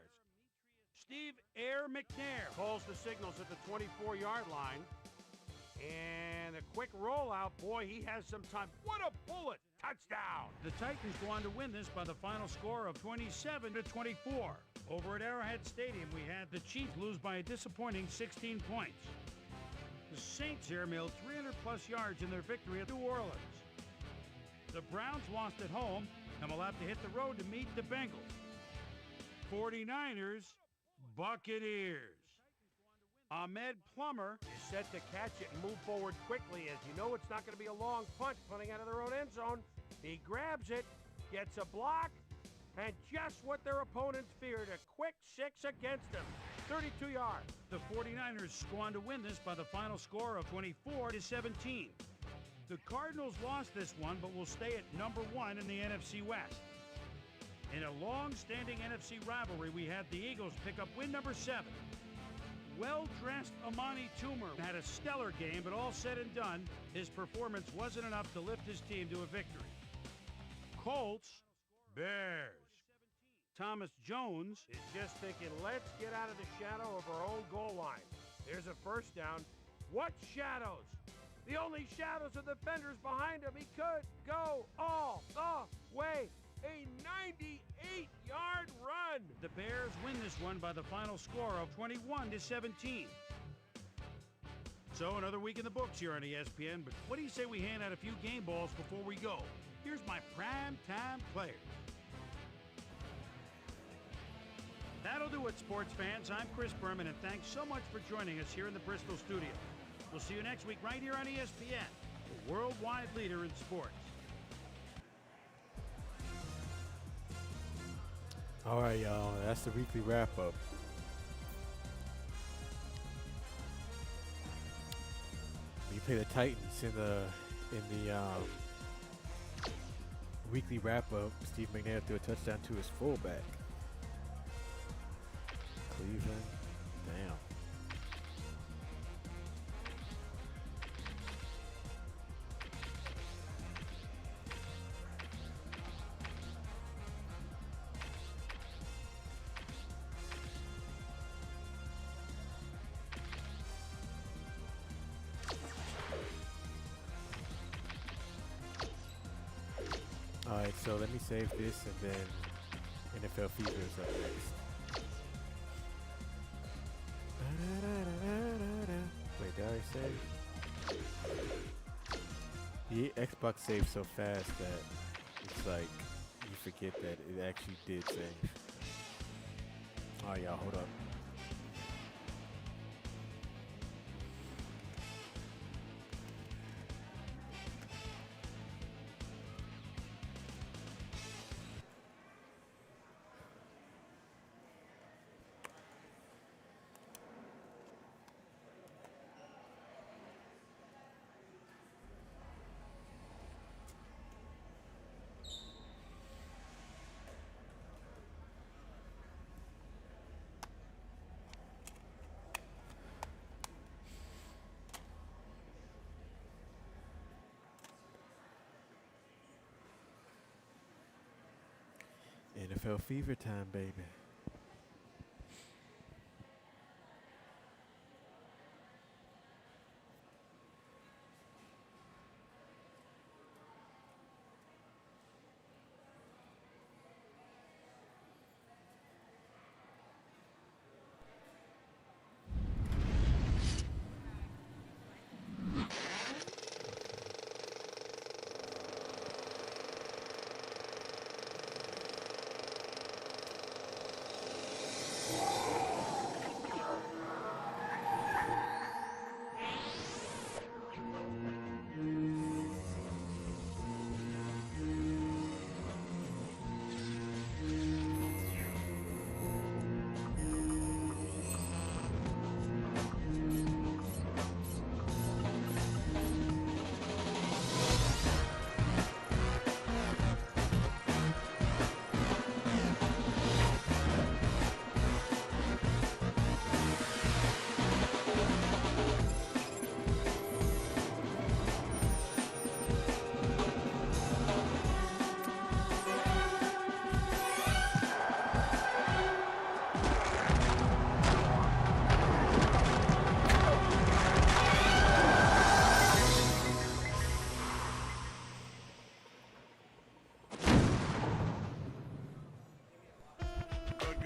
Steve Air McNair calls the signals at the 24-yard line. And a quick rollout. Boy, he has some time. What a bullet! Touchdown! The Titans go on to win this by the final score of 27-24. Over at Arrowhead Stadium, we had the Chiefs lose by a disappointing 16 points. The Saints here mailed 300-plus yards in their victory at New Orleans. The Browns lost at home and will have to hit the road to meet the Bengals. 49ers, Buccaneers. Ahmed Plummer is set to catch it and move forward quickly, as you know it's not going to be a long punt punting out of their own end zone. He grabs it, gets a block, and just what their opponents feared, a quick 6 against them. 32 yards. The 49ers go on to win this by the final score of 24-17. The Cardinals lost this one, but will stay at number 1 in the NFC West. In a long-standing NFC rivalry, we had the Eagles pick up win number 7. Well-dressed Amani Toomer had a stellar game, but all said and done, his performance wasn't enough to lift his team to a victory. Colts, Bears. Thomas Jones is just thinking, let's get out of the shadow of our own goal line. There's a first down. What shadows? The only shadows are the defenders behind him. He could go all the way. A 98-yard run. The Bears win this one by the final score of 21-17. So another week in the books here on ESPN, but what do you say we hand out a few game balls before we go? Here's my prime time players. That'll do it, sports fans. I'm Chris Berman, and thanks so much for joining us here in the Bristol studio. We'll see you next week right here on ESPN, the worldwide leader in sports. All right, y'all. That's the weekly wrap-up. We play the Titans in the weekly wrap-up. Steve McNair threw a touchdown to his fullback. Cleveland, damn. Alright, so let me save this and then NFL Fever is up next. Wait, did I save? The Xbox saves so fast that it's like you forget that it actually did save. Alright, y'all, hold up. NFL Fever time, baby.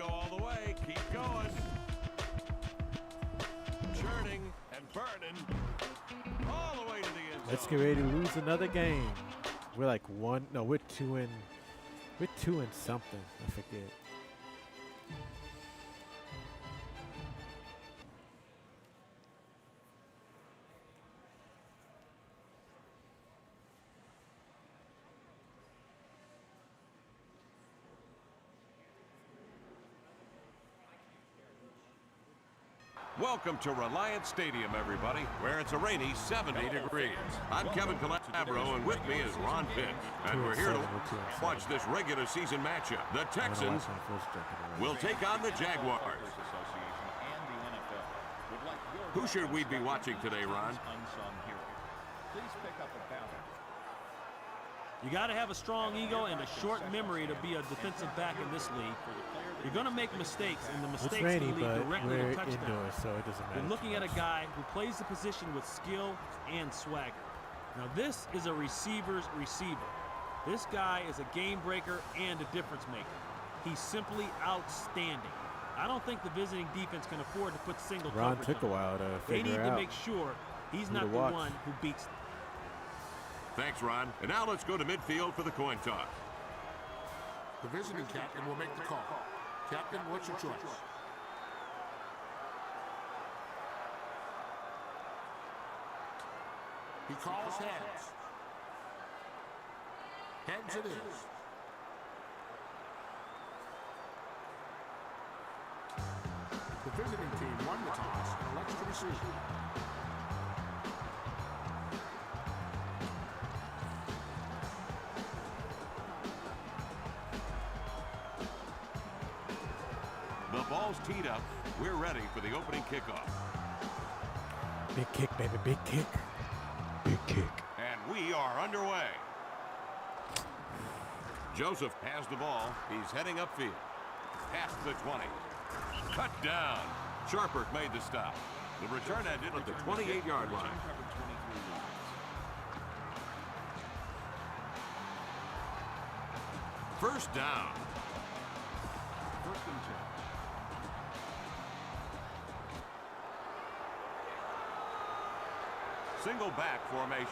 go all the way. Keep going. Churning and burning all the way to the end zone. Let's get ready to lose another game. We're like we're 2 and something. I forget. Welcome to Reliance Stadium, everybody, where it's a rainy 70 degrees. I'm Kevin Calabro, and with me is Ron Pitts. And we're here to watch this regular season matchup. The Texans will take on the Jaguars. Who should we be watching today, Ron? You got to have a strong ego and a short memory to be a defensive back in this league. You're going to make mistakes, and the mistakes It's rainy, can lead but directly we're to touchdowns. indoors, so it doesn't matter. We're looking at a guy who plays the position with skill and swagger. Now, this is a receiver's receiver. This guy is a game breaker and a difference maker. He's simply outstanding. I don't think the visiting defense can afford to put single Ron coverage took a on him. while to They figure need out to make sure he's who not to the watch. one who beats them. Thanks, Ron. And now let's go to midfield for the coin toss. The visiting captain will make the call. Captain, what's your choice? He calls heads. Heads it is. The visiting team won the toss and elects to receive. The ball's teed up. We're ready for the opening kickoff. Big kick, baby, big kick. Big kick. And we are underway. Joseph has the ball. He's heading upfield. Past the 20. Cut down. Sharper made the stop. The return ended at the 28-yard line. First down. First and 10. Single back formation.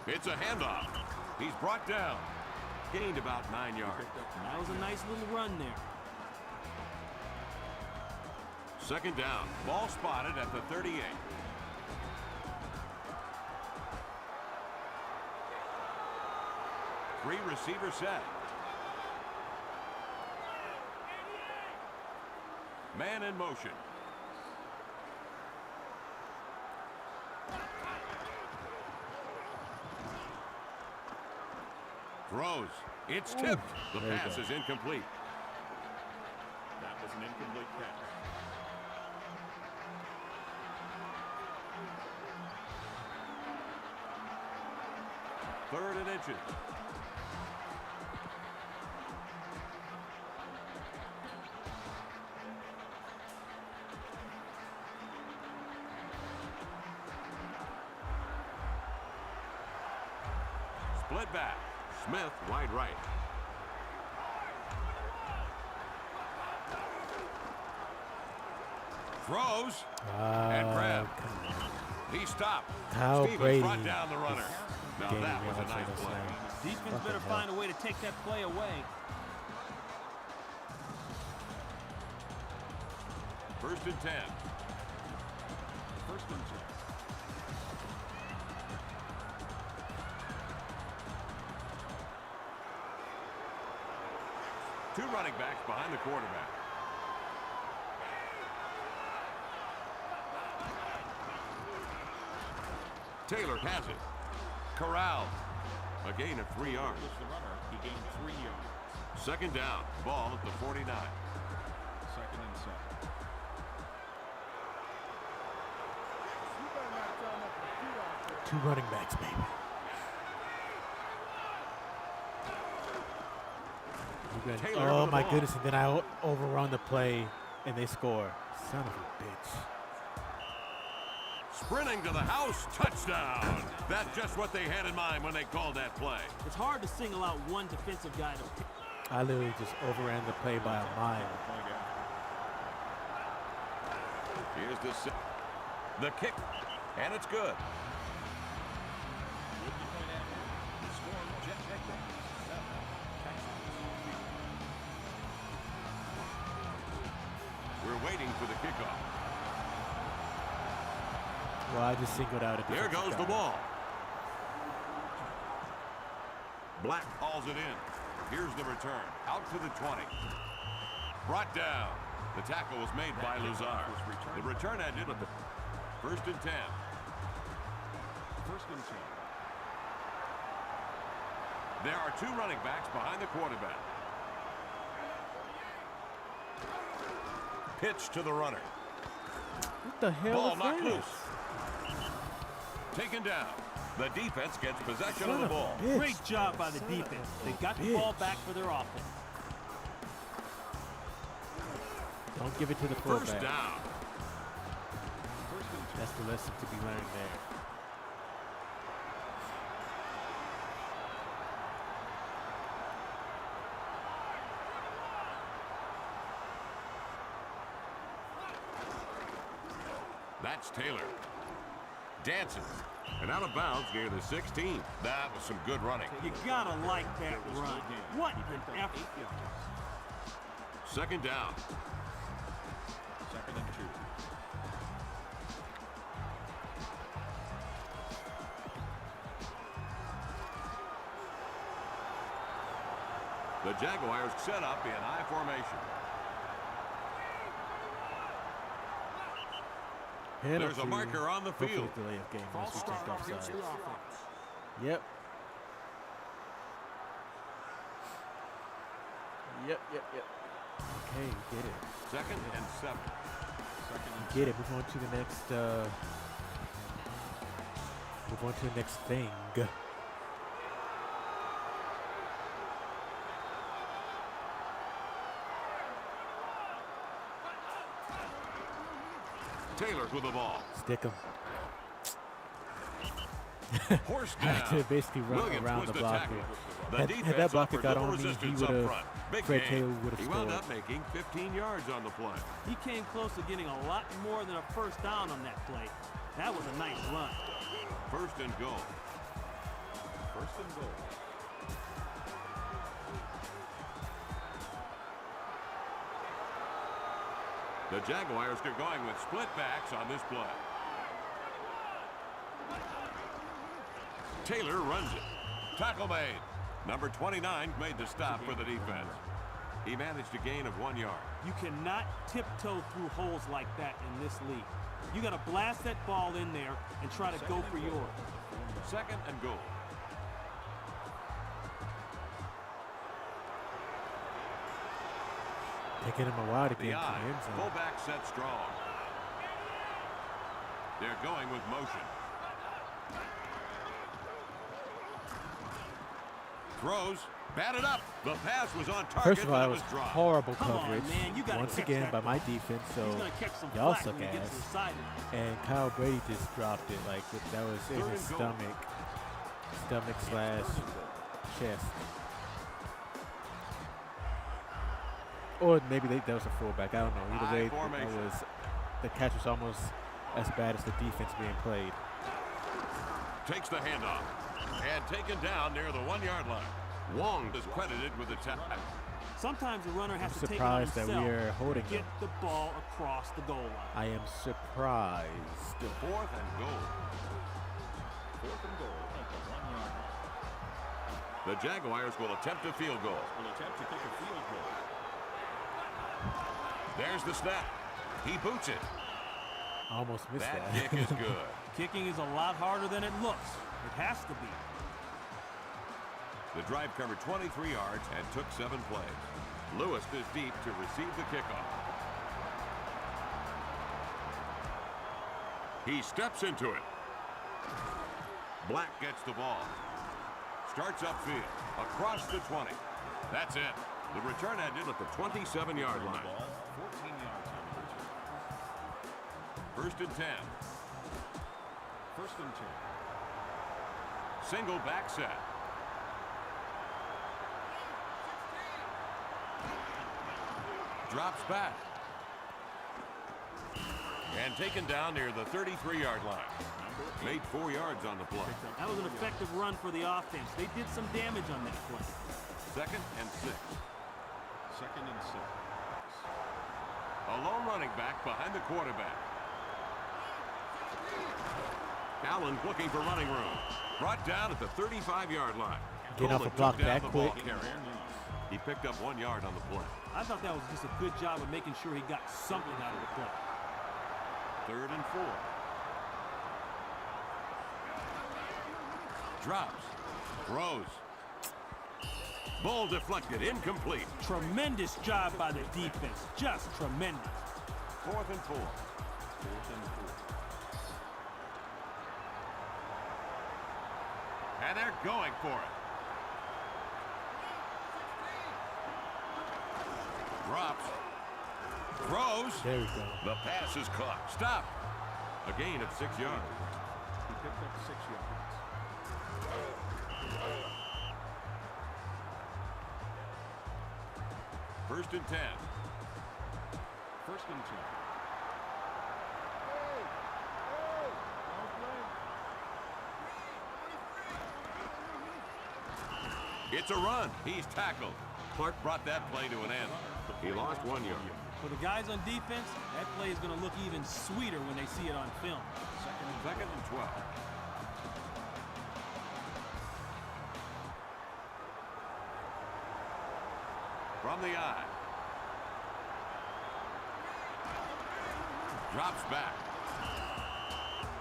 It's a handoff. He's brought down. Gained about 9 yards. That was a nice little run there. Second down. Ball spotted at the 38. Three receiver set. Man in motion. Throws. It's tipped. The There you pass go. is incomplete. That was an incomplete pass. Third and inches. Split back. Smith wide right. Throws and grab. He stopped. Kyle Stevens Brady brought down the runner. Now gaining that was a yards on nice this play. now. Defense Fucking better hell. find a way to take that play away. First and 10. First and 10. Two running backs behind the quarterback. Taylor has it. Corral. A gain of 3 yards. The runner, he gained 3 yards. Second down. Ball at the 49. Second and 7. Two running backs, baby. Taylor Oh with the my ball. goodness! And then I overrun the play, and they score. Son of a bitch. Sprinting to the house, touchdown. That's just what they had in mind when they called that play. It's hard to single out one defensive guy to pick. I literally just overran the play by a mile. Here's the kick, and it's good. We're waiting for the kickoff. Well, I just singled out a There defensive goes guy. the ball. Black hauls it in. Here's the return. Out to the 20. Brought down. The tackle was made by Lazar. The return ended with the 1st and 10. 1st and 10. There are 2 running backs behind the quarterback. Pitch to the runner. What the hell Ball is knocked that? loose. Taken down. The defense gets possession Son of the of a ball. bitch. Great job by the defense. They got the ball back for their offense. Don't give it to the First fullback. down. That's the lesson to be learned there. That's Taylor. Dances. And out of bounds near the 16. That was some good running. You gotta like that run. What an effort. 2nd down. 2nd and 2. The Jaguars set up in I formation. There's a marker on the field. Delay of game. False Once we start take against the offsides. offense. Yep. Yep. Okay, we get it. 2nd and 7. Get it. Move on to the next. Move on to the next thing. Taylor with the ball. Stick him. Horse I had down. to basically run Williams around was the the blocker. tackle. The Had defense that blocker offered got little on me, he resistance would up have. front. Big Fred gain. Taylor would have He scored. wound up making 15 yards on the play. He came close to getting a lot more than a first down on that play. That was a nice run. 1st and goal. 1st and goal. The Jaguars are going with split backs on this play. Taylor runs it. Tackle made. Number 29 made the stop for the defense. He managed a gain of 1 yard. You cannot tiptoe through holes like that in this league. You got to blast that ball in there and try to go for yours. 2nd and goal. Taking him a while to get The into eye. the end zone. Fullback set strong. They're going with motion. Throws. Batted up. The pass was on target. First of all, but it it was was dropped. horrible Come on, coverage. man, you gotta Once catch again that by my ball. defense, He's so gonna catch some y'all flack suck when he gets ass. decided. And Kyle Brady just dropped it like that was in 3rd his and goal. stomach slash chest. Or maybe that was a fullback. I don't know. Either High way, formation. the catch was almost as bad as the defense being played. Takes the handoff. And taken down near the 1 yard line. Wong is credited with the tackle. Sometimes the runner has I'm to take it on surprised that himself we're holding to get him. the ball across the goal line. I am surprised. 4th and goal. 4th and goal at the 1 yard line. The Jaguars will attempt a field goal. Will attempt to kick a field goal. There's the snap. He boots it. Almost missed That that. kick is good. Kicking is a lot harder than it looks. It has to be. The drive covered 23 yards and took 7 plays. Lewis is deep to receive the kickoff. He steps into it. Black gets the ball. Starts upfield. Across the 20. That's it. The return ended at the 27-yard line. 14 yards on the return. 1st and 10. First and 10. Single back set. Drops back. And taken down near the 33-yard line. Made 4 yards on the play. That was an effective run for the offense. They did some damage on that play. 2nd and 6. 2nd and 6. A lone running back behind the quarterback. Allen looking for running room. Brought down at the 35-yard line. Get off a block that quick. He picked up 1 yard on the play. I thought that was just a good job of making sure he got something out of the play. 3rd and 4. Drops. Throws. Ball deflected. Incomplete. Tremendous job by the defense. Just tremendous. 4th and 4. 4th and 4. And they're going for it. Drops. Throws. There we go. The pass is caught. Stop. A gain of 6 yards. He picked up 6 yards. First and 10. First and 10. It's a run. He's tackled. Clark brought that play to an end. He lost 1 yard. For the guys on defense, that play is going to look even sweeter when they see it on film. Second and 12. From the eye. Drops back.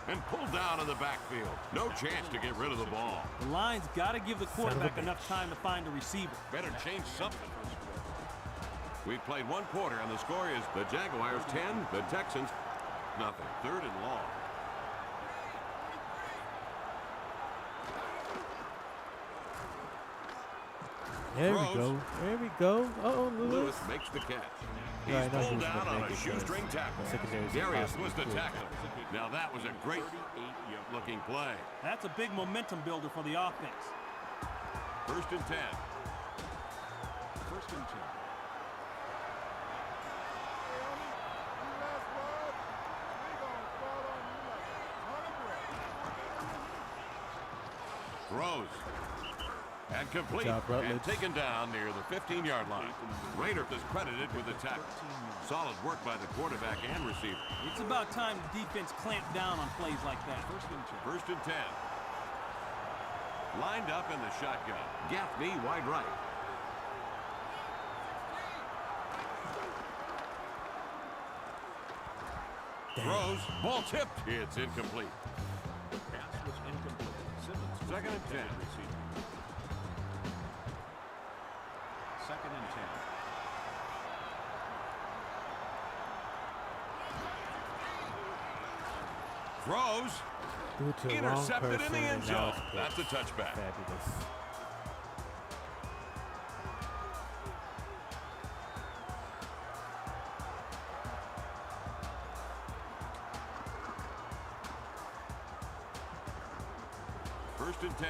And pulled down in the backfield. No chance to get rid of the ball. The line's got to give the quarterback enough time to find a receiver. Better change something. We've played 1 quarter, and the score is the Jaguars 10, the Texans nothing. 3rd and long. There we go. There we go. Uh-oh, Lewis. Makes the catch. Yeah, I He's know he pulled was down gonna on make a it, shoestring tackle. secondary's Darius impossible was the to do. tackle. Now that was a great looking play. That's a big momentum builder for the offense. First and 10. First and 10. Throws. And complete. Job, and taken down near the 15-yard line. Raider is credited with the tackle. Solid work by the quarterback and receiver. It's about time the defense clamped down on plays like that. First and 10. Lined up in the shotgun. Gaffney wide right. Throws. Ball tipped. It's incomplete. The pass was incomplete. Simmons. 2nd and 10. Receiver. 2nd and 10. Throws. Do it to the wrong Intercepted in person, the end and now zone. it's close. That's a touchback. Fabulous. First and 10.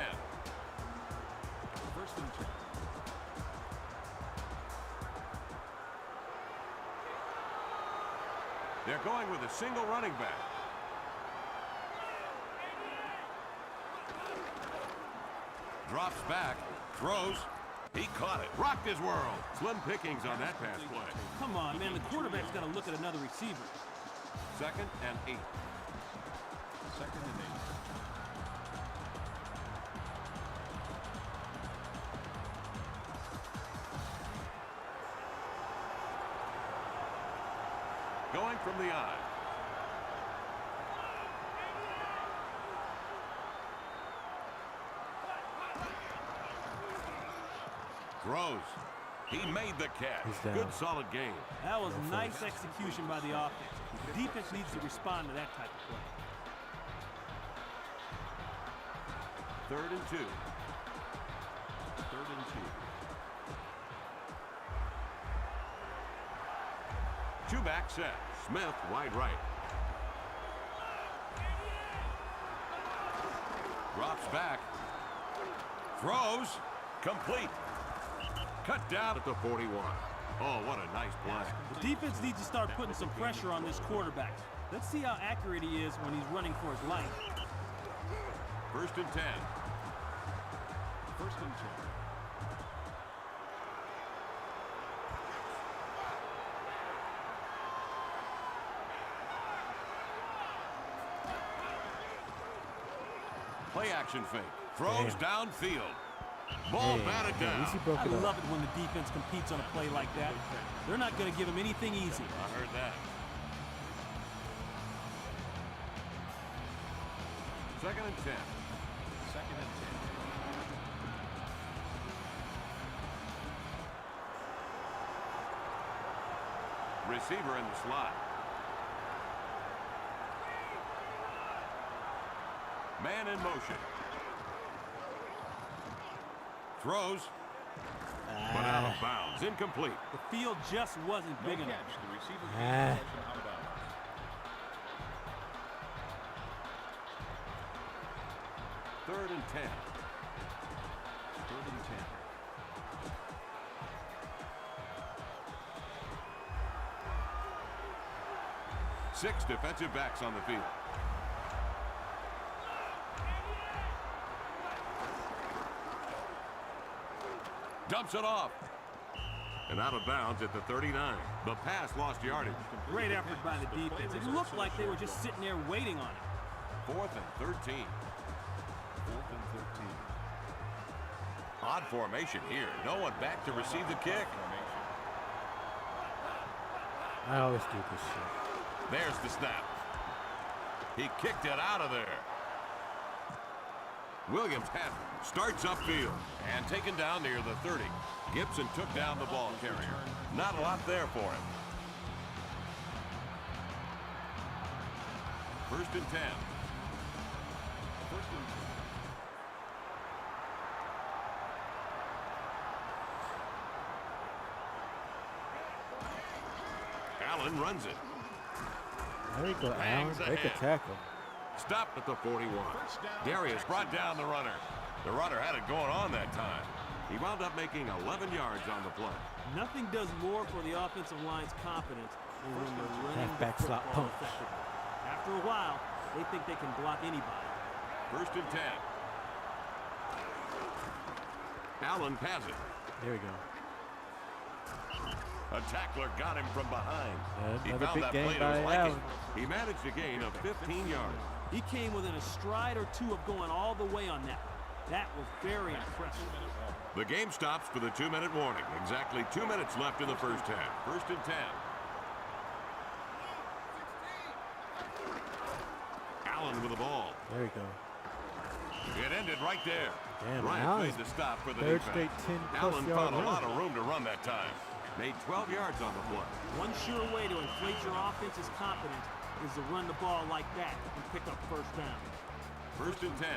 First and 10. They're going with a single running back. Drops back, throws. He caught it. Rocked his world. Slim pickings on that pass play. Come on, man. The quarterback's got to look at another receiver. 2nd and 8. 2nd and 8. Going from the eye. Throws. He made the catch. Good solid game. That was nice execution by the offense. The defense needs to respond to that type of play. 3rd and 2. 3rd and 2. Two-back set. Smith wide right. Drops back. Throws. Complete. Cut down at the 41. Oh, what a nice play. The defense needs to start putting some pressure on this quarterback. Let's see how accurate he is when he's running for his life. 1st and 10. 1st and 10. Play action fake. Throws downfield. Ball batted down. I love it when the defense competes on a play like that. They're not going to give him anything easy. I heard that. 2nd and 10. 2nd and 10. Receiver in the slot. Man in motion. Throws. But out of bounds. Incomplete. The field just wasn't big enough. The receiver out of bounds. 3rd and 10. 3rd and 10. Six defensive backs on the field. Dumps it off. And out of bounds at the 39. The pass lost yardage. Great effort by the defense. It looked like they were just sitting there waiting on it. 4th and 13. 4th and 13. Odd formation here. No one back to receive the kick. I always do this shit. There's the snap. He kicked it out of there. Williams has it. Starts upfield and taken down near the 30. Gibson took down the ball carrier. Not a lot there for him. 1st and 10. 1st and 10. Allen runs it. There you go, Allen. Bangs Break a ahead. tackle. Stopped at the 41. Darius brought down the runner. The runner had it going on that time. He wound up making 11 yards on the play. Nothing does more for the offensive line's confidence than when they're running the Halfback slot football punch. effectively. After a while, they think they can block anybody. 1st and 10. Allen has it. There we go. A tackler got him from behind. He Another found big that game play to by his liking. Allen. He managed a gain of 15 yards. He came within a stride or two of going all the way on that. That was very impressive. The game stops for the 2-minute warning. Exactly 2 minutes left in the first half. 1st and 10. Allen with the ball. There we go. It ended right there. Damn, Bryant Allen's made the stop for the third defense. straight 10-plus Allen yard found a run. lot of room to run that time. Made 12 yards on the play. One sure way to inflate your offense's confidence is to run the ball like that and pick up first down. 1st and 10.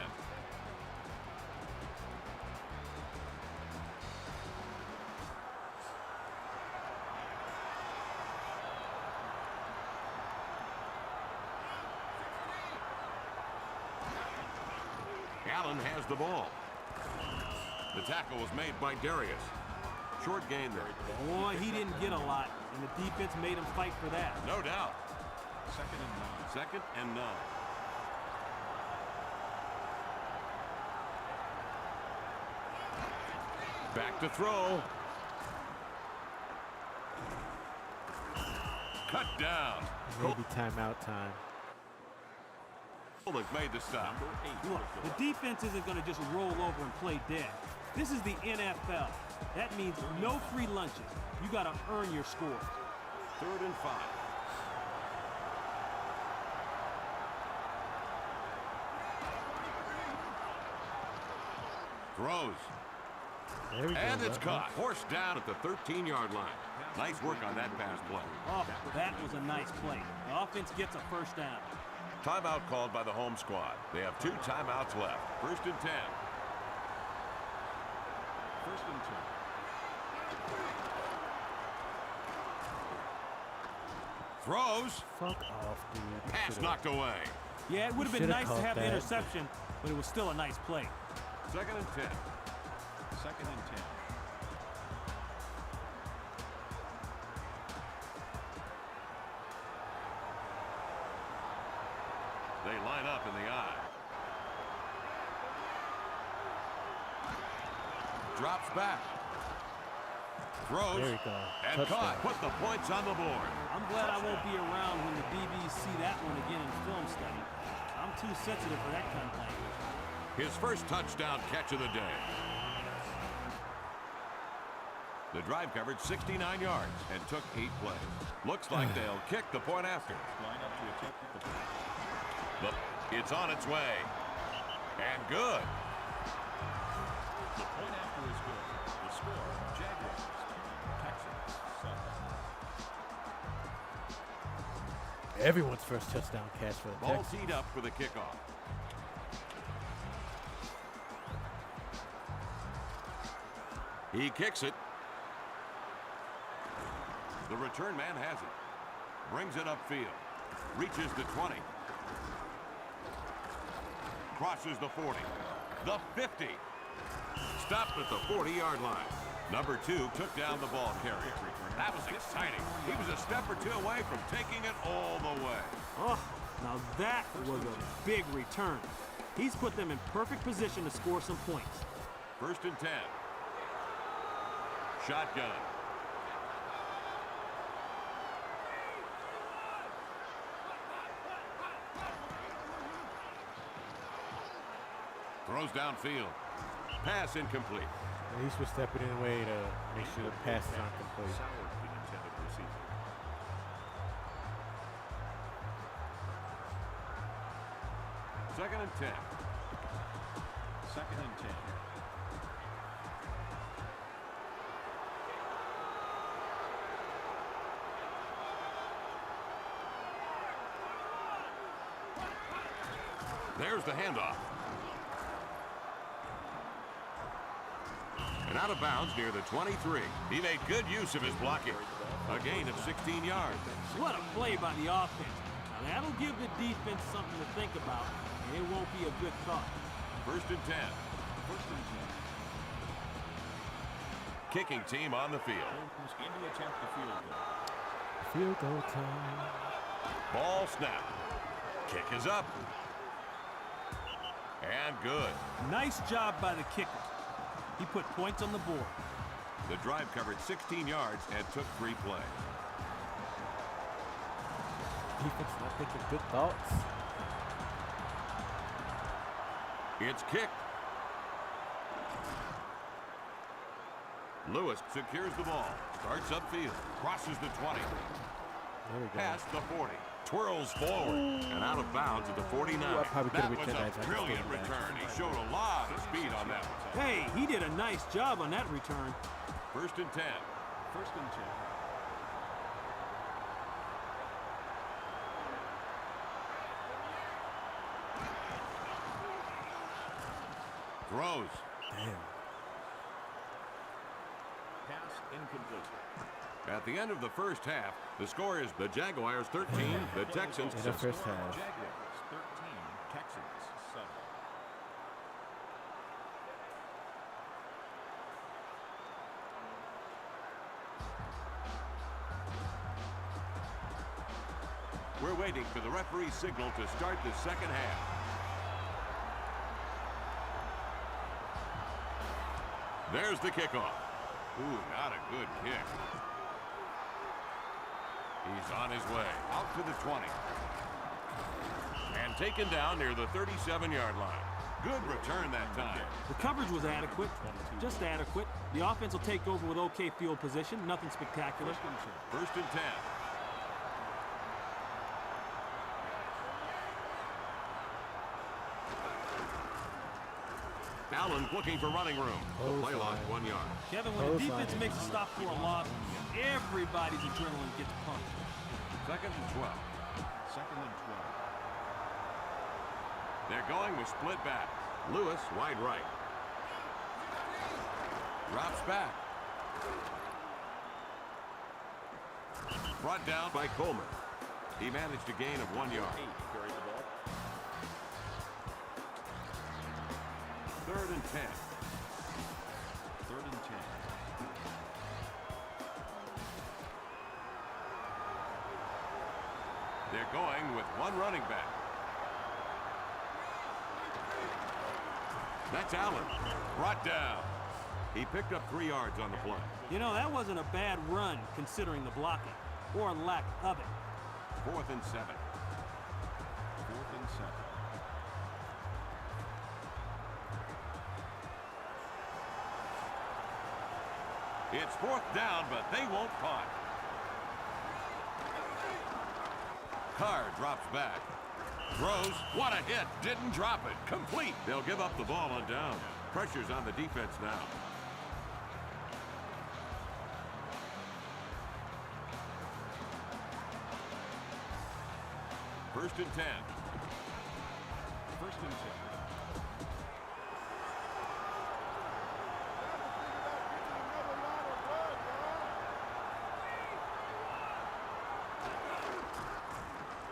Allen has the ball. The tackle was made by Darius. Short gain there. Boy, he didn't get a lot, and the defense made him fight for that. No doubt. 2nd and 9. 2nd and 9. Back to throw. Cut down. Maybe timeout time. Coleman made the stop. Look, the defense isn't going to just roll over and play dead. This is the NFL. That means no free lunches. You got to earn your score. 3rd and 5. Throws. There we go. And it's caught. Forced down at the 13-yard line. Nice work on that pass play. Oh, that was a nice play. The offense gets a first down. Timeout called by the home squad. They have 2 timeouts left. 1st and 10. 1st and 10. Throws. Fuck off, dude. Pass knocked away. Yeah, it would have been Should've nice to caught have the that. interception, but it was still a nice play. 2nd and 10. 2nd and 10. They line up in the eye. Drops back. Throws. There you go. And caught. Put the points on the board. I'm glad I won't be around when the DBs see that one again in film study. I'm too sensitive for that kind of language. His first touchdown catch of the day. The drive covered 69 yards and took 8 plays. Looks like they'll kick the point after. Line up to attempt the point. But it's on its way. And good. The point after is good. The score, Jaguars 2, Texans 7. Everyone's first touchdown catch for the Ball Texans. teed up for the kickoff. He kicks it. The return man has it. Brings it upfield. Reaches the 20. Crosses the 40. The 50. Stopped at the 40-yard line. Number 2 took down the ball carrier. That was exciting. He was a step or two away from taking it all the way. Oh, now that was a big return. He's put them in perfect position to score some points. 1st and 10. Shotgun. Throws downfield. Pass incomplete. At least we're stepping in a way to make sure the passes aren't complete. Second and 10. 2nd and 10. There's the handoff. And out of bounds near the 23. He made good use of his blocking. A gain of 16 yards. What a play by the offense. Now that'll give the defense something to think about, and it won't be a good thought. 1st and 10. 1st and 10. Kicking team on the field. In to attempt the field goal. Field goal time. Ball snap. Kick is up. And good. Nice job by the kicker. He put points on the board. The drive covered 16 yards and took 3 plays. Defense not thinking good thoughts. It's kicked. Lewis secures the ball. Starts upfield. Crosses the 20. There we go. Past the 40. Twirls forward. And out of bounds at the 49. That was a brilliant return. He showed a lot of speed on that one. Hey, he did a nice job on that return. 1st and 10. 1st and 10. Throws. Damn. Pass incomplete. At the end of the first half, the score is the Jaguars 13, the Texans In the 6. first half. Jaguars 13, Texans 7. We're waiting for the referee's signal to start the second half. There's the kickoff. Ooh, not a good kick. He's on his way out to the 20. And taken down near the 37-yard line. Good return that time. The coverage was adequate, just adequate. The offense will take over with okay field position, nothing spectacular. 1st and 10. Allen looking for running room. The play lost 1 yard. Kevin, when the defense makes a stop for a loss, everybody's adrenaline gets pumped. 2nd and 12. 2nd and 12. They're going with split back. Lewis wide right. Drops back. Brought down by Coleman. He managed a gain of 1 yard. Carried the ball. 3rd and 10. 3rd and 10. They're going with one running back. That's Allen. Brought down. He picked up 3 yards on the play. You know, that wasn't a bad run considering the blocking or lack of it. 4th and 7. 4th and 7. It's 4th down, but they won't punt. Carr drops back. Throws. What a hit. Didn't drop it. Complete. They'll give up the ball on down. Pressure's on the defense now. First and 10. 1st and 10.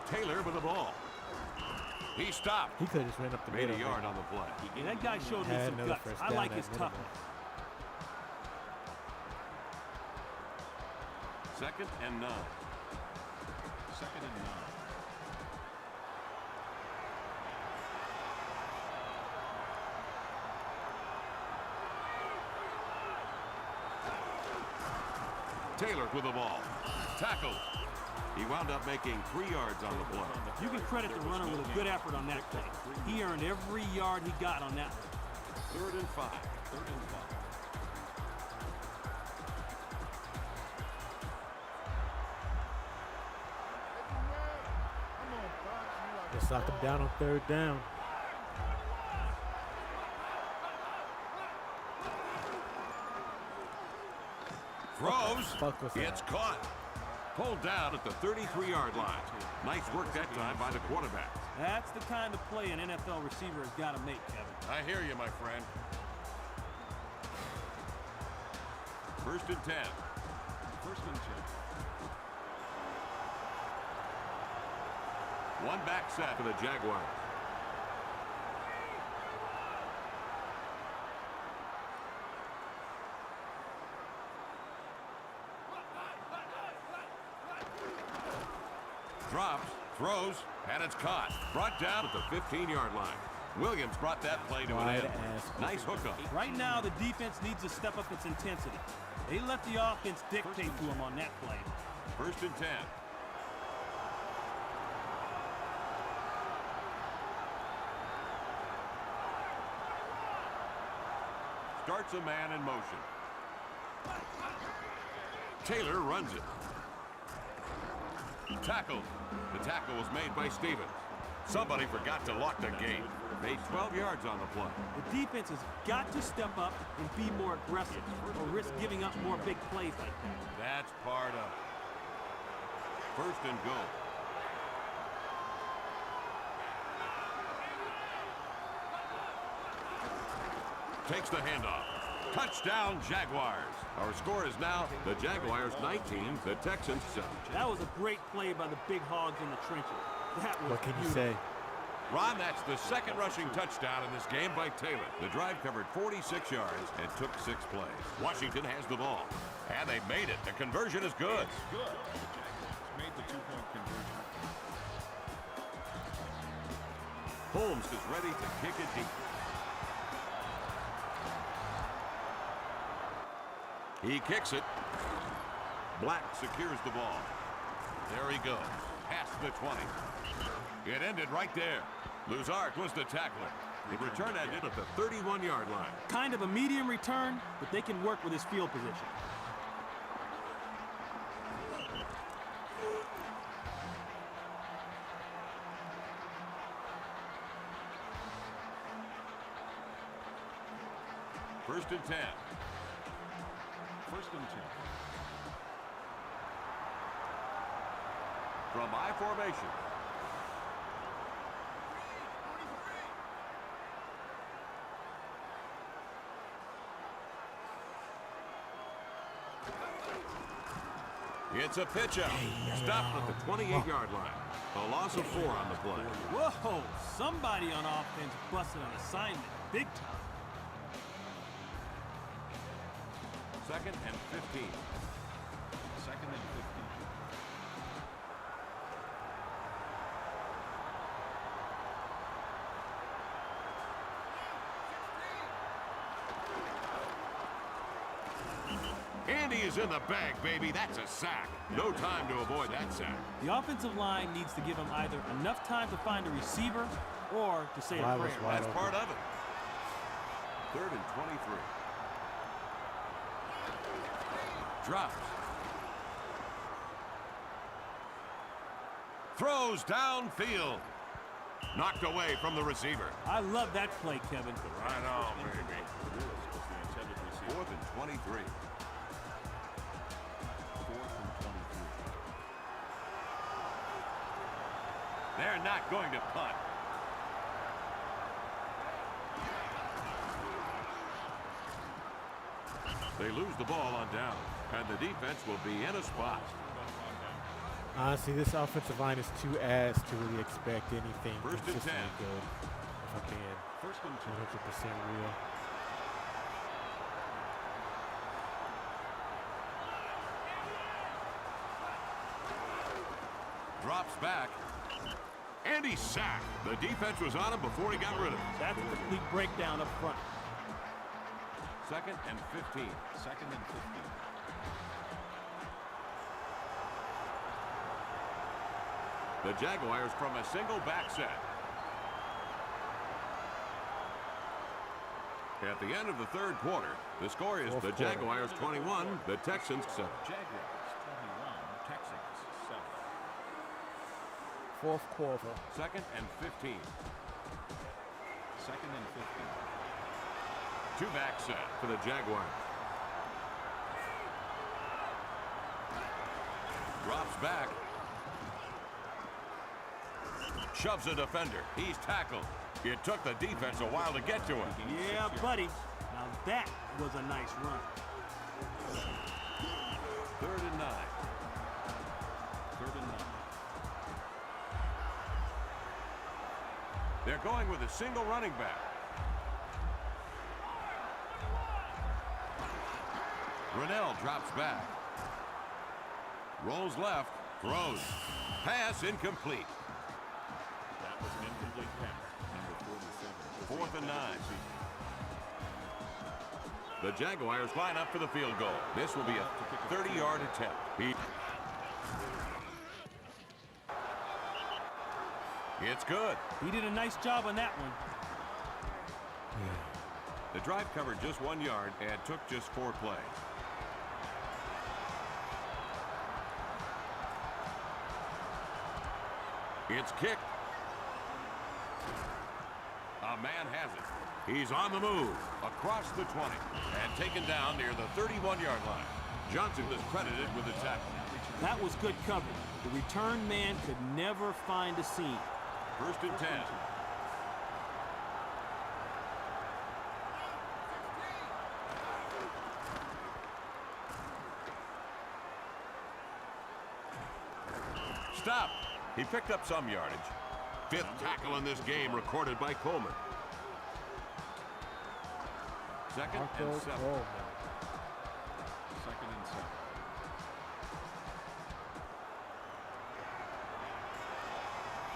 Taylor with the ball. He stopped. He could have just ran up the Made middle. a yard on the play. Yeah, that guy showed me Had some another guts. first I down like at his minimum. toughness. 2nd and 9. 2nd and 9. Taylor with the ball. Tackled. He wound up making 3 yards on the play. You can credit the runner with a good effort on that play. He earned every yard he got on that one. 3rd and 5. 3rd and 5. Just knocked him down on 3rd down. Throws. Fuck was that? It's caught. Pulled down at the 33-yard line. Nice work that time by the quarterback. That's the kind of play an NFL receiver has got to make, Kevin. I hear you, my friend. 1st and 10. 1st and 10. One back set for the Jaguars. Drops, throws, and it's caught. Brought down at the 15-yard line. Williams brought that play to an end. Nice hookup. Right now, the defense needs to step up its intensity. They let the offense dictate to them on that play. 1st and 10. Starts a man in motion. Taylor runs it. Tackled. The tackle was made by Stevens. Somebody forgot to lock the gate. Made 12 yards on the play. The defense has got to step up and be more aggressive or risk giving up more big plays like that. That's part of it. 1st and goal. Takes the handoff. Touchdown, Jaguars. Our score is now the Jaguars 19, the Texans 7. That was a great play by the big hogs in the trenches. That was What can you beautiful. say? Ron, that's the 2nd rushing touchdown in this game by Taylor. The drive covered 46 yards and took 6 plays. Washington has the ball. And they made it. The conversion is good. Good. The Jaguars made the 2-point conversion. Holmes is ready to kick it deep. He kicks it. Black secures the ball. There he goes. Past the 20. It ended right there. Luzark was the tackler. The return ended at the 31-yard line. Kind of a medium return, but they can work with his field position. First and 10. 1st and 10. From I formation. It's a pitch out. Stopped at the 28-yard line. A loss of 4 on the play. Whoa, somebody on offense busted an assignment big time. Second and 15. Second and 15. And he is in the bag, baby. That's a sack. No time to avoid that sack. The offensive line needs to give him either enough time to find a receiver or to say a Wide was prayer. wide That's open. part of it. Third and 23. Drops. Throws downfield. Knocked away from the receiver. I love that play, Kevin. Right on, baby. Fourth and 23. They're not going to punt. They lose the ball on down, and the defense will be in a spot. Honestly, this offensive line is too ass to really expect anything First and consistently 10. good. If I can. First and 100% real. Drops back. And he's sacked. The defense was on him before he got rid of him. That's a complete breakdown up front. Second and 15. Second and 15. The Jaguars from a single back set. At the end of the third quarter, the score is the Jaguars 21, the Texans 7. Jaguars 21, Texans 7. Fourth quarter. Second and 15. Second and 15. Two back set for the Jaguars. Drops back. Shoves a defender. He's tackled. It took the defense a while to get to him. Yeah, buddy. Now that was a nice run. Third and 9. Third and 9. They're going with a single running back. Grinnell drops back. Rolls left. Throws. Pass incomplete. That was an incomplete pass. Number 47. Fourth and 9. The Jaguars line up for the field goal. This will be a 30-yard attempt. It's good. He did a nice job on that one. The drive covered just 1 yard and took just 4 plays. It's kicked. A man has it. He's on the move across the 20 and taken down near the 31-yard line. Johnson was credited with the tackle. That was good coverage. The return man could never find a seam. First and 10. Stop. He picked up some yardage. Fifth tackle in this game recorded by Coleman. Second and 7. Second and 7.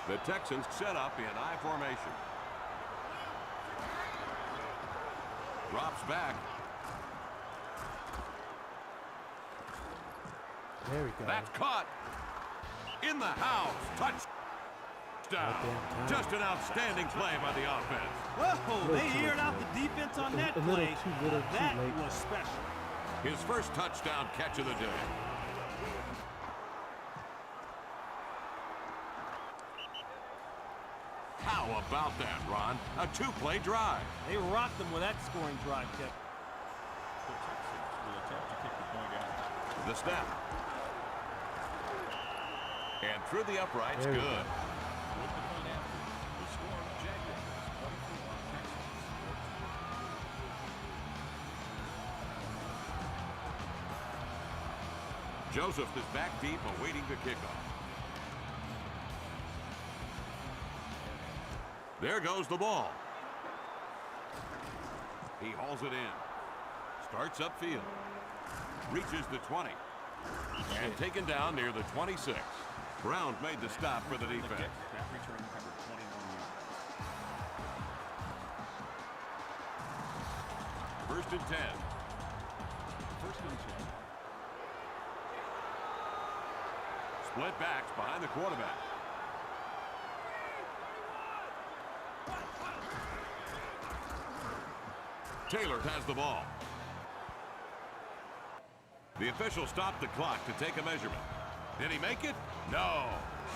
The Texans set up in I formation. Drops back. There we go. That's caught. In the house. Touchdown. Just an outstanding play by the offense. Whoa, they aired out the defense on that play. That was special. His first touchdown catch of the day. How about that, Ron? A 2-play drive. They rocked them with that scoring drive, Kev. The Texans will attempt to kick the point out. The snap. And through the uprights, good. With the point after, the score, Jaguars 24, Texans 14. Joseph is back deep awaiting the kickoff. There goes the ball. He hauls it in. Starts upfield. Reaches the 20. And taken down near the 26. Brown made the stop for the defense. That return covered 21 yards. First and 10. First and 10. Split backs behind the quarterback. Taylor has the ball. The official stopped the clock to take a measurement. Did he make it? No.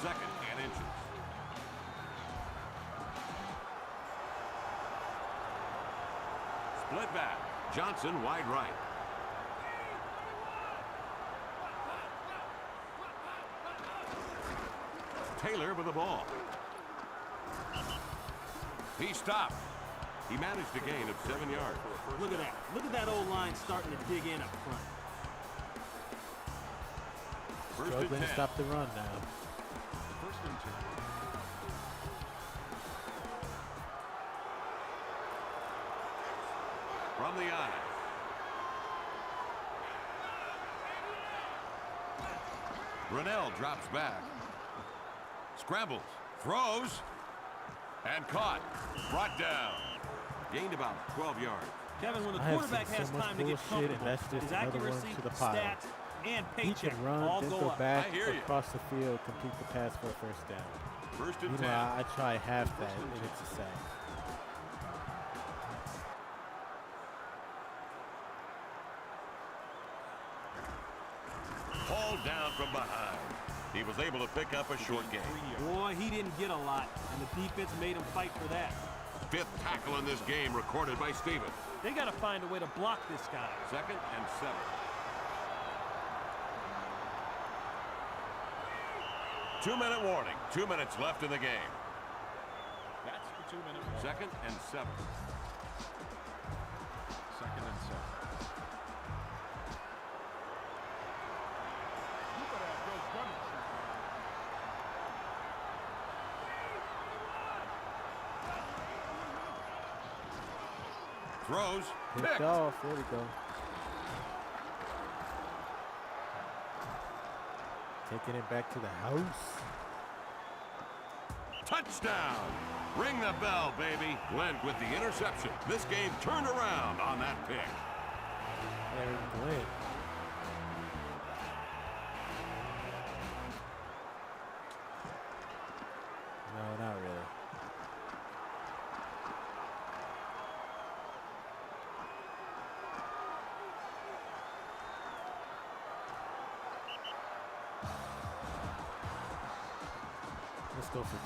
Second and inches. Split back. Johnson wide right. Taylor with the ball. He stopped. He managed a gain of 7 yards. Look at that. Look at that old line starting to dig in up front. First and 10. Struggling to stop the run now. First and 10. From the eye. Brunell drops back. Scrambles. Throws. And caught. Brought down. Gained about 12 yards. Kevin, when the I have quarterback seen has so much time to get bullshit, and comfortable, that's just his another one accuracy, to the pile. stats, and He paycheck can run, all then go go up. back I hear you. across the field, complete the pass for a first down. First and 10. Meanwhile, I try half that, and it's a sack. Hauled down from behind. He was able to pick up a short gain. Boy, he didn't get a lot, and the defense made him fight for that. Fifth tackle in this game recorded by Stevens. They got to find a way to block this guy. Second and 7. Two-minute warning. 2 minutes left in the game. That's the 2-minute warning. Second and 7. Second and 7. You better have those running shoes. Throws. Picked Picked. off. There we go. Taking it back to the house. Touchdown. Ring the bell, baby. Glenn with the interception. This game turned around on that pick. Aaron Glenn. No, not really. Let's go for 2.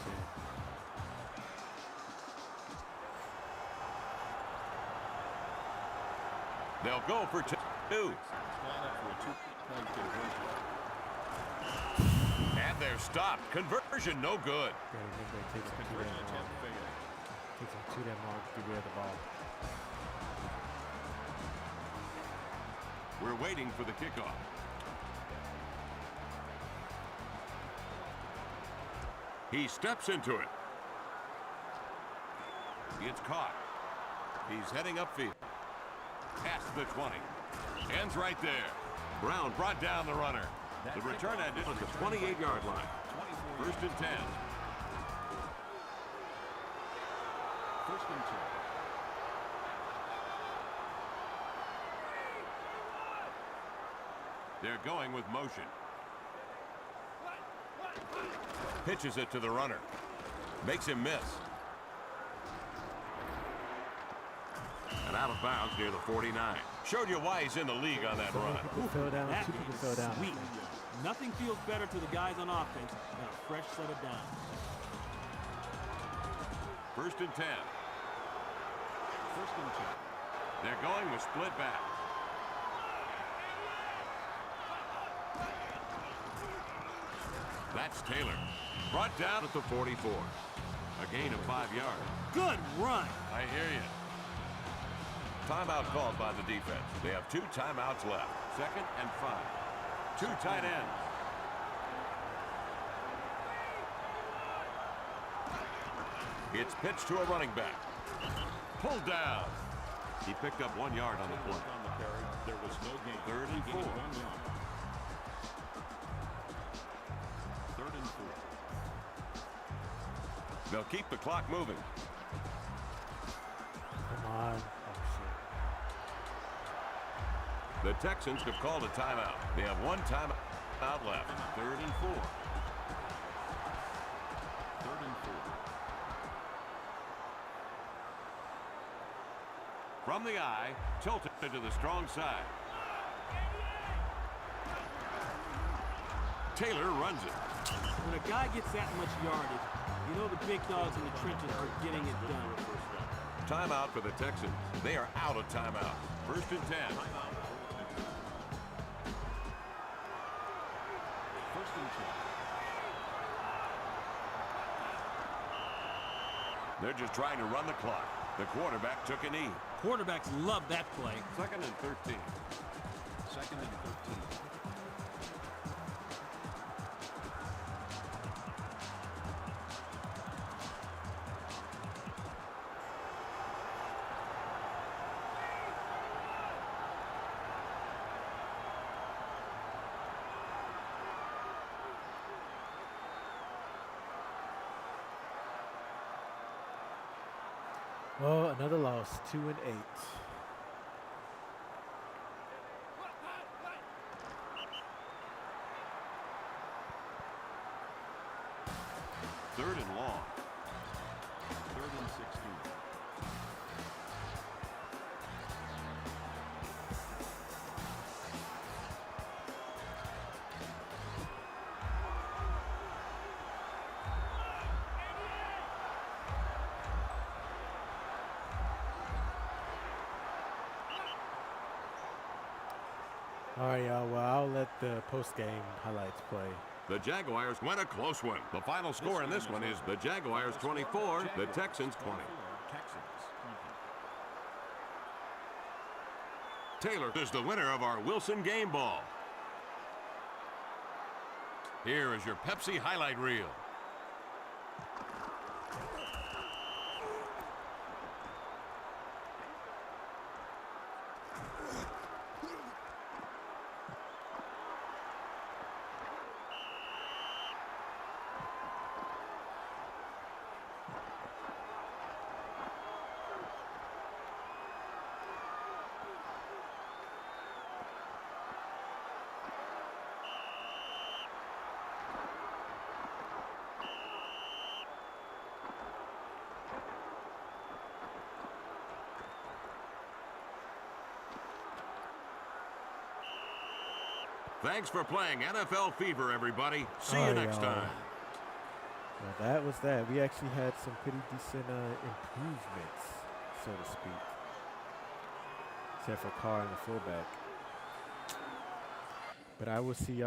They'll go for 2. Line up for a 2-point conversion. And they're stopped. Conversion no good. Yeah, remember, it takes him too Conversion damn long. attempt failed. Takes him too damn long to get rid of the ball. We're waiting for the kickoff. He steps into it. It's caught. He's heading upfield. Past the 20. Ends right there. Brown brought down the runner. The return ended at the 28-yard line. First and 10. First and 10. They're going with motion. Pitches it to the runner. Makes him miss. And out of bounds near the 49. Showed you why he's in the league on that run. People fell down. That 2 people is fell down. sweet. Nothing feels better to the guys on offense than a fresh set of downs. First and 10. First and 10. They're going with split back. That's Taylor. Brought down at the 44. A gain of 5 yards. Good run. I hear you. Timeout called by the defense. They have 2 timeouts left. Second and 5. 2 tight ends. It's pitched to a running back. Pulled down. He picked up 1 yard on the play. On the carry. They'll keep the clock moving. Come on. Oh, shit. The Texans have called a timeout. They have one timeout left. 3rd and 4. 3rd and 4. From the eye, tilted to the strong side. Taylor runs it. When a guy gets that much yardage, you know the big dogs in the trenches are getting it done. Timeout for the Texans. They are out of timeout. 1st and 10. 1st and 10. They're just trying to run the clock. The quarterback took a knee. Quarterbacks love that play. 2nd and 13. 2nd and 13. Well, another loss, 2 and 8. Third and long. 3rd and 16. All right, y'all. Well, I'll let the post-game highlights play. The Jaguars win a close one. The final score in this one is the Jaguars 24, the Texans 20. Taylor is the winner of our Wilson Game Ball. Here is your Pepsi highlight reel. Thanks for playing NFL Fever, everybody. See you next time. Well, that was that. We actually had some pretty decent improvements, so to speak. Except for Carr and the fullback. But I will see y'all.